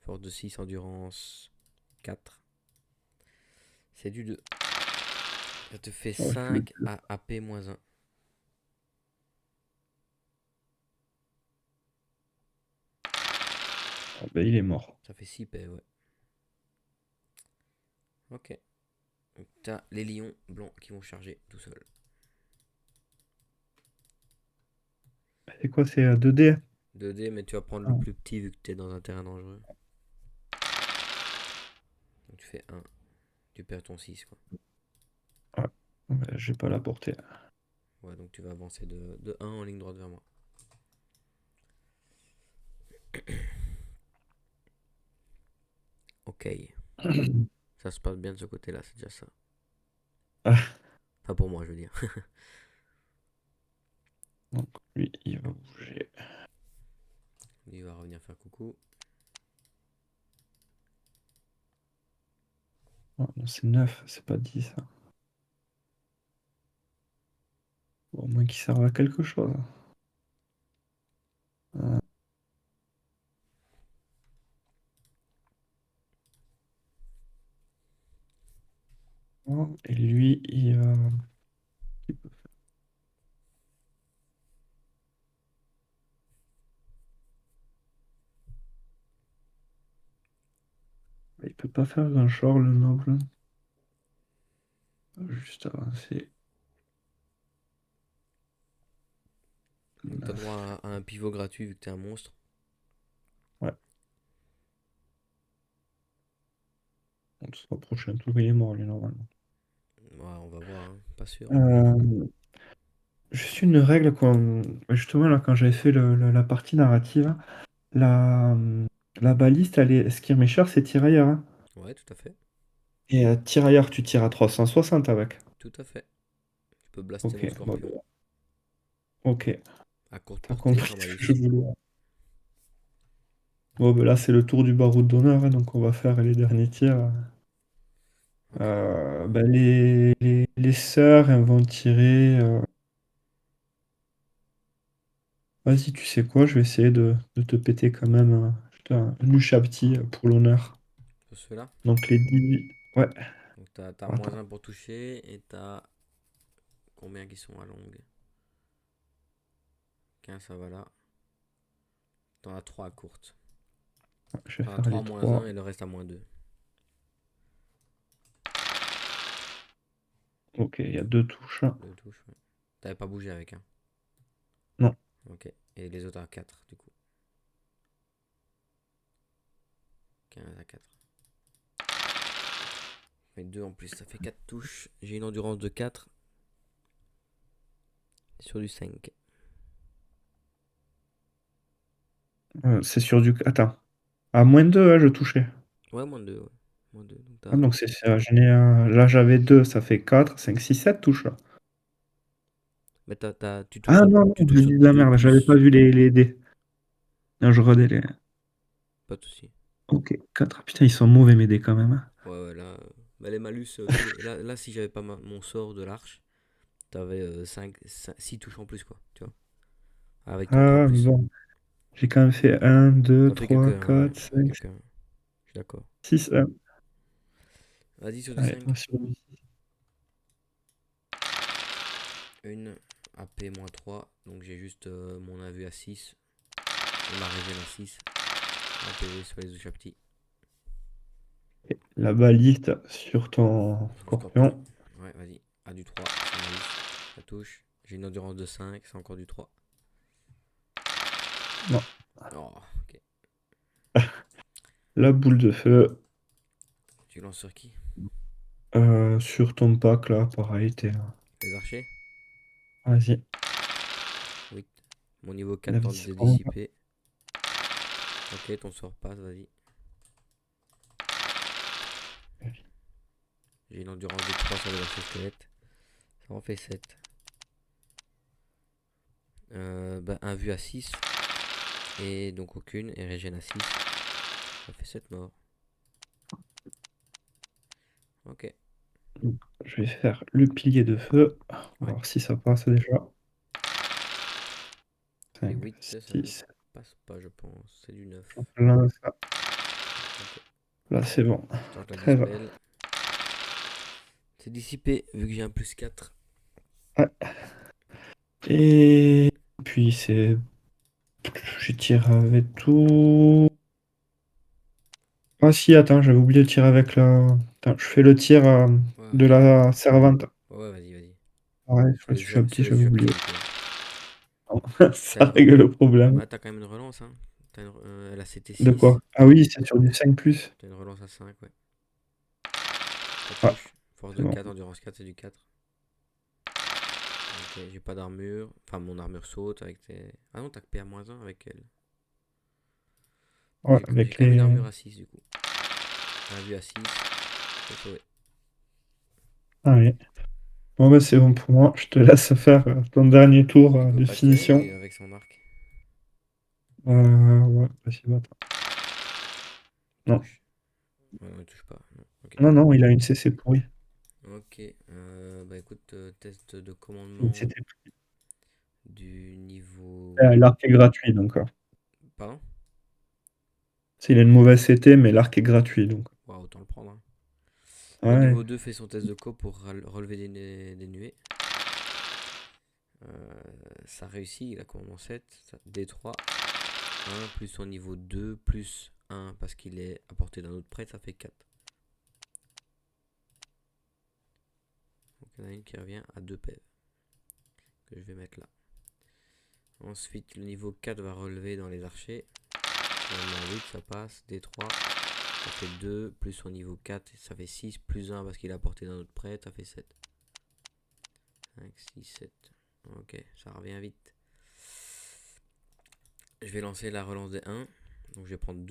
Force de 6, endurance 4. C'est du 2. Ça te fait Ouais, je le 5 à AP-1. Ah, bah, il est mort. Ça fait 6 P, ouais. Ok. Donc t'as les lions blancs qui vont charger tout seuls. C'est quoi, c'est 2D? 2D, mais tu vas prendre le Ah, plus petit vu que t'es dans un terrain dangereux. Donc tu fais 1. Tu perds ton 6, quoi. ouais. Ouais, j'ai pas la portée. Ouais, donc tu vas avancer de 1 en ligne droite vers moi. Ok. Ça se passe bien de ce côté-là, c'est déjà ça. Ah, Enfin pour moi, je veux dire. donc lui, il va bouger. Il va revenir faire coucou. Oh, non, c'est 9, c'est pas 10. Bon, au moins qu'il serve à quelque chose. Ah, bon. Et lui, il peut pas faire grand-chose, le noble. Juste avancer. Donc t'as droit à un pivot gratuit vu que t'es un monstre. Ouais, on se rapproche un tour, il est mort, lui, normalement. Ouais, on va voir, hein. Pas sûr. Euh, juste une règle, quoi. Justement, là, quand j'avais fait la partie narrative, la, la baliste, elle est skirmisher, c'est tirailleur, hein. Ouais, tout à fait. Et tirailleur, tu tires à 360 avec. Tout à fait. Tu peux blaster Ok, mon bon, scorpion. ok, À courte t'as portée, compris sans ce que je malus. voulais. Bon, ben là, c'est le tour du baroud d'honneur, hein, donc on va faire les derniers tirs. Ok. Ben, les sœurs, elles vont tirer. Vas-y, tu sais quoi, je vais essayer de te péter quand même un Ushabti pour l'honneur. Sur ceux-là. Donc les 18. Ouais, Donc t'as moins attends. 1 pour toucher. Et t'as combien qui sont à longue? 15, ça va là. T'en as 3 à courte. Je vais T'en as faire 3 les à moins 1 3. et le reste à moins 2. Ok, il y a deux touches. 2 touches, ouais. T'avais pas bougé avec, hein. Non, Ok. Et les autres à 4 du coup. 15 à 4. Mais 2 en plus, ça fait 4 touches. J'ai une endurance de 4 sur du 5. c'est sur du. Attends. À moins 2, je touchais. Ouais, moins 2, ouais. Moins 2. Donc Ah, t'as. donc c'est ça. Là, j'avais 2, ça fait 4, 5, 6, 7 touches là. Mais tu touches Ah au, non, non, tu j'ai touches au dit de la couteau merde, j'avais pas plus. vu les dés. Non, je redais les. Pas de soucis. Ok, 4. Putain, ils sont mauvais mes dés quand même, hein. Ouais, ouais, là. Bah, les malus, là, si j'avais pas mon sort de l'arche, t'avais 6 touches en plus, quoi. Tu vois. Avec ton 3 en Ah, plus. bon. J'ai quand même fait 1, 2, T'en fais que 3, qu'un, ouais. 4, T'en fais que 5, qu'un. Je suis d'accord. 6, 1. Vas-y, sur du Allez, 5. on sur du- Une AP-3. Donc j'ai juste mon invu à 6. Et ma régène à 6. AP sur les Ushabti. La baliste sur ton Sur le scorpion. scorpion. Ouais, vas-y. À du 3. Ça malus. Ça touche. J'ai une endurance de 5. C'est encore du 3. Non. Oh, ok. La boule de feu Tu lances sur qui? sur ton pack là, pareil, Les archers? Vas-y, 8. Mon niveau 4 9, tente 10, de 11. dissiper. Ok, ton sort passe, vas-y. J'ai une endurance de 3 sur les archers-squelettes. Ça en fait 7. Un vue à 6. Et donc aucune. Et régène à 6. Ça fait 7 morts. Ok. Je vais faire le pilier de feu. On va Ouais. voir si ça passe déjà. Et 5, 8, ça ne 6. passe pas, je pense. C'est du 9. Là, ça- Ok. là, c'est bon. Je tente la Trêve. dispel. C'est dissipé vu que j'ai un plus 4. Ouais. Et puis c'est. Je tire avec tout. Ah si, attends, j'avais oublié de tirer avec la. Attends, je fais le tir Ouais, de la servante. ouais, vas-y, vas-y. Ouais, Sur je suis un petit, sur les j'avais oublié. du coup. Ça règle le problème. Ouais, t'as quand même une relance, hein. Elle a De CT6. quoi? Ah oui, c'est sur du 5+. T'as une relance à 5, ouais. Ça Ah, touche. Force c'est de bon. 4, endurance 4, c'est du 4. Ok, j'ai pas d'armure. Enfin, mon armure saute avec tes. Ah non, t'as que PA-1 avec elle. Ouais, J'ai avec quand même une les. armure à 6 du coup. Un vue à 6. C'est sauvé. Ah oui. Bon bah c'est bon pour moi. Je te laisse faire ton dernier tour Il peut de pas tirer finition. avec son arc. Ouais, vas-y, va. Il Non. touche. Ouais, non, il touche pas. Non. Ok. Non, non, il a une CC pourrie. Ok. Bah écoute, test de Une commandement CC. du niveau. L'arc est gratuit donc. Pardon? Il a une mauvaise CT, mais l'arc est gratuit donc. Waouh, autant le prendre, hein. Au Ouais. niveau 2, fait son test de co pour relever des nuées. Ça réussit, il a commandement 7. D3. 1 plus son niveau 2 plus 1 parce qu'il est à portée d'un autre prêtre, ça fait 4. Donc il y en a une qui revient à 2 PV que je vais mettre là. Ensuite, le niveau 4 va relever dans les archers. Finalement 8, ça passe. D3, ça fait 2 plus son niveau 4, ça fait 6 plus 1 parce qu'il est à portée d'un autre prêtre, ça fait 7. 5, 6, 7. Ok, ça revient vite. Je vais lancer la relance des 1. Donc je vais prendre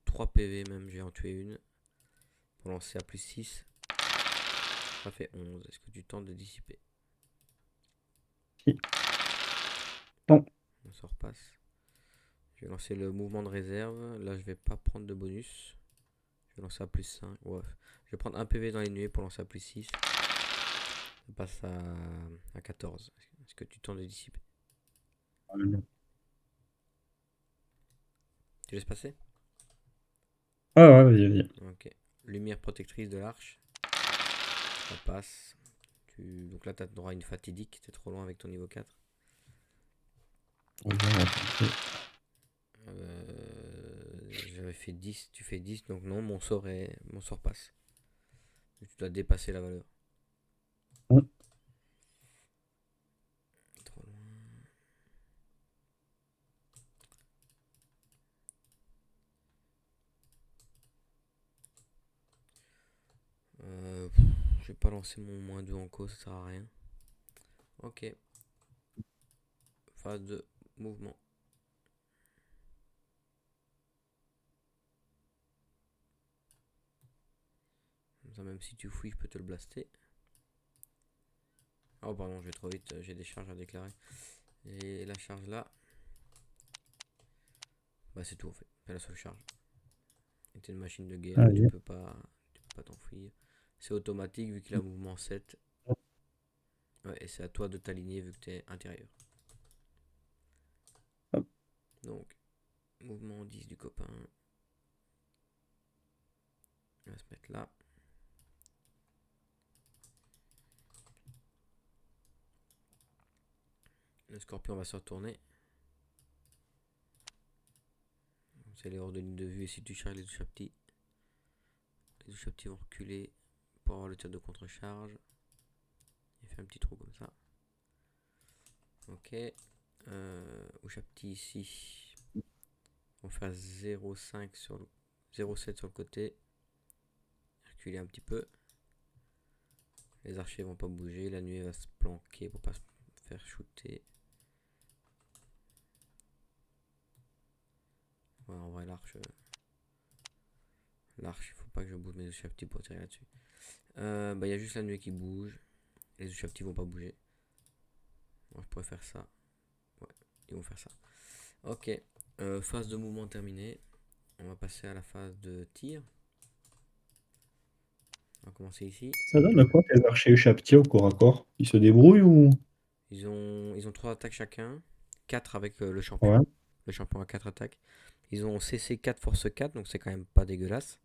3 PV même, je vais en tuer une. Pour lancer à plus 6. Ça fait 11. Est-ce que tu tentes de dissiper? Si. Non. On se repasse. Je vais lancer le mouvement de réserve. Là, je vais pas prendre de bonus. Je vais lancer à plus 5. Ouais. Je vais prendre un PV dans les nuées pour lancer à plus 6. Ça passe à 14. Est-ce que tu tentes de dissiper? Non. Tu laisses passer? Ah ouais, vas-y, vas-y. Ok. Lumière protectrice de l'arche. Ça passe. Donc là, tu auras une fatidique. T'es trop loin avec ton niveau 4. J'avais fait 10. Tu fais 10. Donc non, mon sort passe. Tu dois dépasser la valeur. Bon. Trop loin. Je vais pas lancer mon -2 en cause, ça sert à rien. Ok. Phase de mouvement. Comme ça, même si tu fouilles, je peux te le blaster. Oh pardon, je vais trop vite, j'ai des charges à déclarer. Et la charge là. Bah c'est tout en fait, c'est la seule charge. Et t'es une machine de guerre, Allez. tu peux pas t'enfuir. C'est automatique vu qu'il a mouvement 7. Ouais, et c'est à toi de t'aligner vu que t'es intérieur. Hop. Donc, mouvement 10 du copain. On va se mettre là. Le scorpion va se retourner. C'est les hors de ligne de vue et si tu charges les touches à petits. Les touches à petits vont reculer pour avoir le tir de contre-charge. Il fait un petit trou comme ça. Ok. Touche petit ici. On va faire 0,5 sur le 0,7 sur le côté. Reculer un petit peu. Les archers vont pas bouger. La nuée va se planquer pour pas se faire shooter. Ouais, en vrai, L'arche, il faut pas que je bouge mes échappés pour tirer là-dessus. Il y a juste la nuée qui bouge. Les échappés vont pas bouger. Moi, je pourrais faire ça. Ouais, ils vont faire ça. Ok. Phase de mouvement terminée. On va passer à la phase de tir. On va commencer ici. Ça donne quoi tes archers chapetiers au corps à corps? Ils se débrouillent ou? Ils ont 3 attaques chacun. 4 avec le champion. Ouais, Le champion a 4 attaques. Ils ont CC4 force 4, donc c'est quand même pas dégueulasse.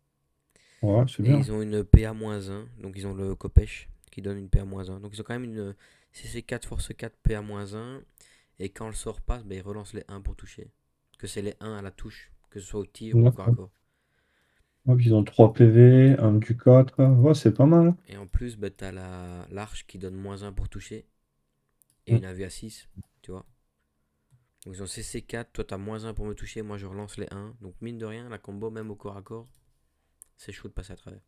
ouais, c'est Et bien. ils ont une PA-1, donc ils ont le Kopech qui donne une PA-1. Donc ils ont quand même une CC4 force 4 PA-1. Et quand le sort passe, ils relancent les 1 pour toucher. Que c'est les 1 à la touche, que ce soit au tir ou au corps à D'accord. corps. Ouais, puis ils ont 3 PV, un du 4. Ouais, c'est pas mal. Et en plus, t'as l'arche qui donne -1 pour toucher. Et Mm. une AV à 6, tu vois. Donc ils ont CC4, toi t'as -1 pour me toucher, moi je relance les 1. Donc mine de rien, la combo, même au corps à corps, c'est chaud de passer à travers.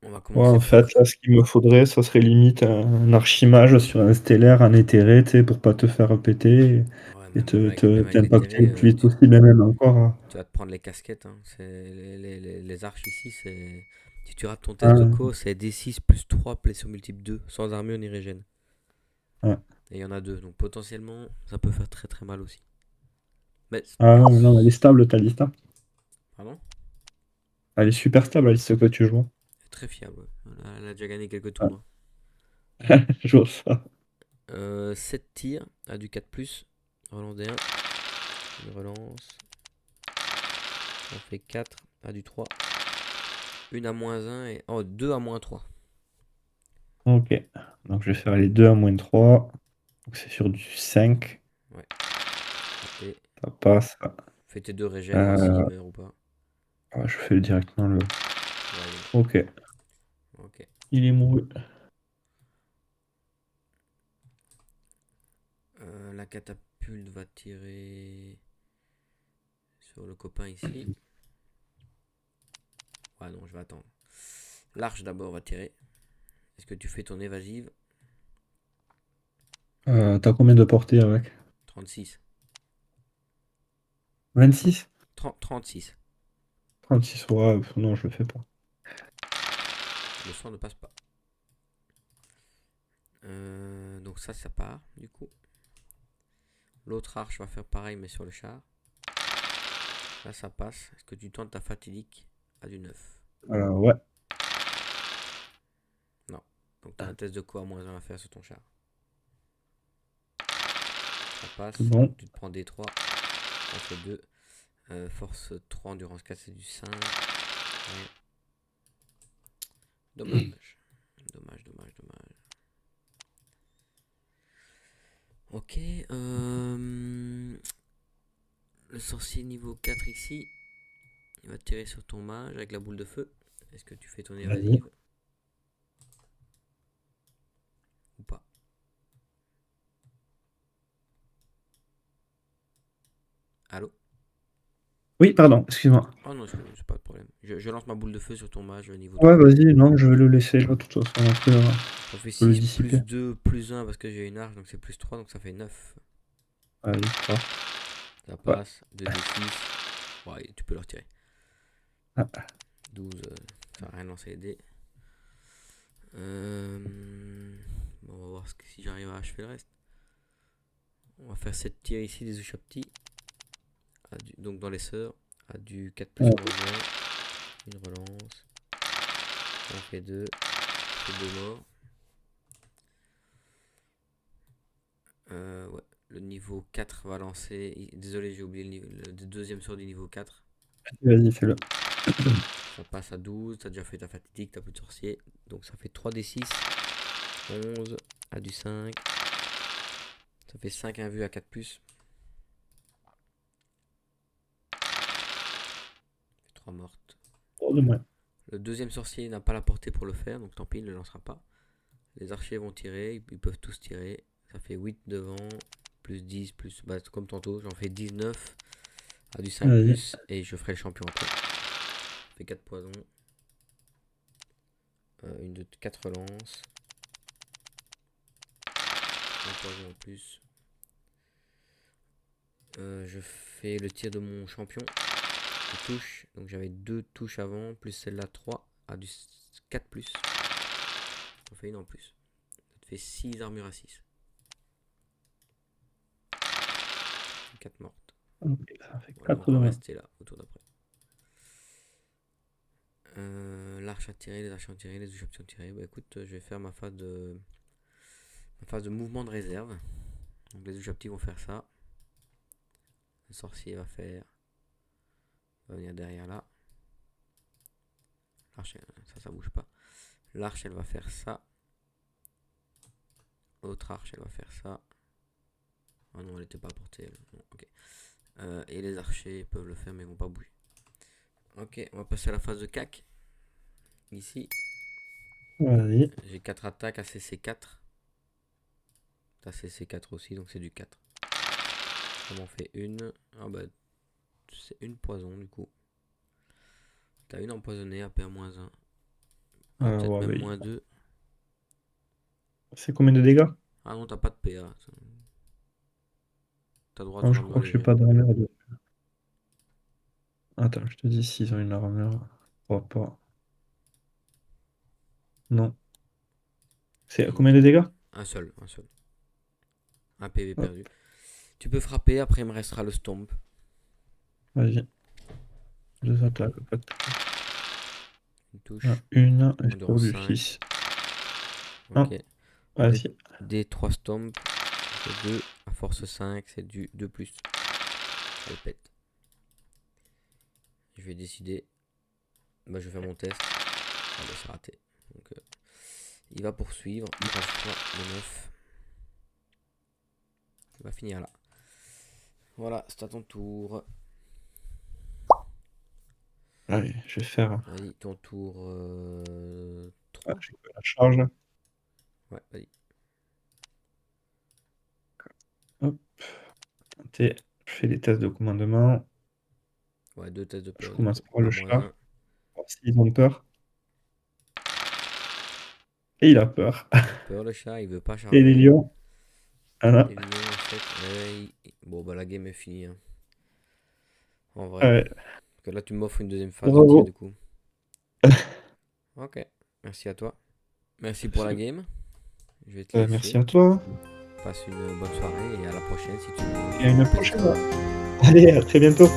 On va Ouais, commencer en par... fait, là, ce qu'il me faudrait, ça serait limite un archimage sur un stellaire, un éthéré, tu sais, pour pas te faire péter Ouais, et même avec t'impacter l'intérêt, le plus vite possible, mais même encore. tu vas te prendre les casquettes. Hein. Les arches ici, c'est... Si tu rates ton test de Hein, co, c'est D6 plus 3 blessures multiples 2, sans armure ni régène. ouais. Et il y en a 2, donc potentiellement, ça peut faire très très mal aussi. Mais... Ah non, non, elle est stable, ta liste, hein. Pardon? Elle est super stable, la liste que tu joues. Très fiable. Elle a déjà gagné quelques Ouais. tournois. Je vois ça. 7 tirs à du 4+. Relance des 1. Une relance. On fait 4 à du 3. Une à -1 et... Oh, 2 à -3. Ok. Donc, je vais faire les deux à -3. Donc, c'est sur du 5. Ouais. Raté. Ça passe. Fais tes 2 régènes, voir s'il Euh, meurt ou pas. ouais, je fais directement le. Ouais, Ok. ok. Il est mouru. La catapulte va tirer sur le copain ici. Ouais, non, je vais attendre. L'arche d'abord va tirer. Est-ce que tu fais ton évasive? T'as combien de portée avec? 36. 26? 36. 36, ouais, non, je le fais pas. Le sang ne passe pas. Donc ça part du coup. L'autre arche va faire pareil mais sur le char. Là ça passe. Est-ce que tu tentes ta fatidique à du 9? Ouais. Non. Donc tu as un test de quoi -1 à faire sur ton char. Ça passe. Bon. Donc tu te prends des 3. Ça fait 2. Force 3, endurance 4, c'est du 5. Ouais. Dommage. Dommage. Ok. Le sorcier niveau 4 ici. Il va tirer sur ton mage avec la boule de feu. Est-ce que tu fais ton Vas-y. évasive? Ou pas? Allô? Oui, pardon, excuse-moi. Oh non, c'est pas de problème. Je lance ma boule de feu sur ton mage niveau Ouais, 3. vas-y, non, je vais le laisser là, de toute façon, après, Ça fait je peux le 6 dissiper. plus 2 plus 1 parce que j'ai une arche, donc c'est plus 3, donc ça fait 9. Allez, ça. Ça Ouais. passe. 2d6. Ouais, tu peux le retirer. Ah. 12, ça va rien lancer les dés. Bon, on va voir si j'arrive à achever le reste. On va faire 7 tirs ici des Ushapti. Donc dans les sœurs. À du 4 plus Ouais. relance. Une relance. On fait 2. C'est 2 morts. Ouais. Le niveau 4 va lancer. Désolé, j'ai oublié le deuxième sort du niveau 4. Vas-y, fais-le. Ça passe à 12. T'as déjà fait ta fatidique, t'as plus de sorcier. Donc ça fait 3d6. 11. À du 5. Ça fait 5 invus à 4 plus. 3 mortes. Oh, de moins. Le deuxième sorcier n'a pas la portée pour le faire, donc tant pis, il ne le lancera pas. Les archers vont tirer, ils peuvent tous tirer. Ça fait 8 devant, plus 10, plus... Bah, comme tantôt, j'en fais 19 à du 5 Vas-y. plus, et je ferai le champion après. Ça fait 4 poisons. Une de 4 relances. Un poison en plus. Je fais le tir de mon champion. Je touche. Donc j'avais 2 touches avant, plus celle-là 3. Ah, du 4 plus. On fait une en plus. Ça te fait 6 armures à 6. 4 mortes. Ok, ça fait Voilà, 4 on de va moins. rester là, au tour d'après. L'arche à tirer, les archers à tirer, les objectifs à tirer. Bah écoute, je vais faire ma phase de mouvement de réserve. Donc les objectifs vont faire ça. Le sorcier va venir derrière là. L'arche, ça bouge pas. L'arche, elle va faire ça. L'autre arche, elle va faire ça. Ah non, elle était pas à portée. Elle. Non, ok. Et les archers peuvent le faire, mais ils vont pas bouger. Ok, on va passer à la phase de cac. Ici, Vas-y. j'ai 4 attaques à CC4. T'as CC4 aussi, donc c'est du 4. On en fait une. Ah bah, c'est une poison du coup. T'as une empoisonnée, AP-1. Ah, peut-être Ouais, même bah, -2. c'est combien de dégâts? Ah non, t'as pas de PA. T'as droit à Non, ton je armure crois que j'ai légère. pas d'armure. Attends, je te dis s'ils ont une armure. Je crois pas. Non. C'est combien de dégâts? Un seul. Un PV Hop, perdu. Tu peux frapper, après il me restera le stomp. vas-y. 2 attaques. Une Ah, touche. une, et j'ai Endurance perdu 5. 6. Ok. Vas-y. Des 3 stomp. C'est 2. À force 5, c'est du 2 plus. Elle pète. Je vais décider. Bah, je vais faire mon test. Ah bah, c'est raté. Donc, il va poursuivre. Il reste 3 de 9. Il va finir là. Voilà, c'est à ton tour. Allez, je vais faire. Vas-y, ton tour Ah, 3. j'ai que la charge. Ouais, vas-y. Hop. Je fais les tests de commandement. Ouais, 2 tests de Je peur du commence coup. par le À chat. -1. Voir s'ils ont peur. Et il a peur. Il a peur le chat, il veut pas Et les charger. lions. Voilà. Les lions, en fait. Bon, bah la game est finie. Hein. En vrai. Ouais. Parce que là, tu m'offres une deuxième phase de tir Bravo. du coup. Ok, merci à toi. Merci pour la game. Je vais te Merci laisser. à toi. Passe une bonne soirée et à la prochaine si tu Et à une veux. Petite prochaine. revanche. Allez, à très bientôt.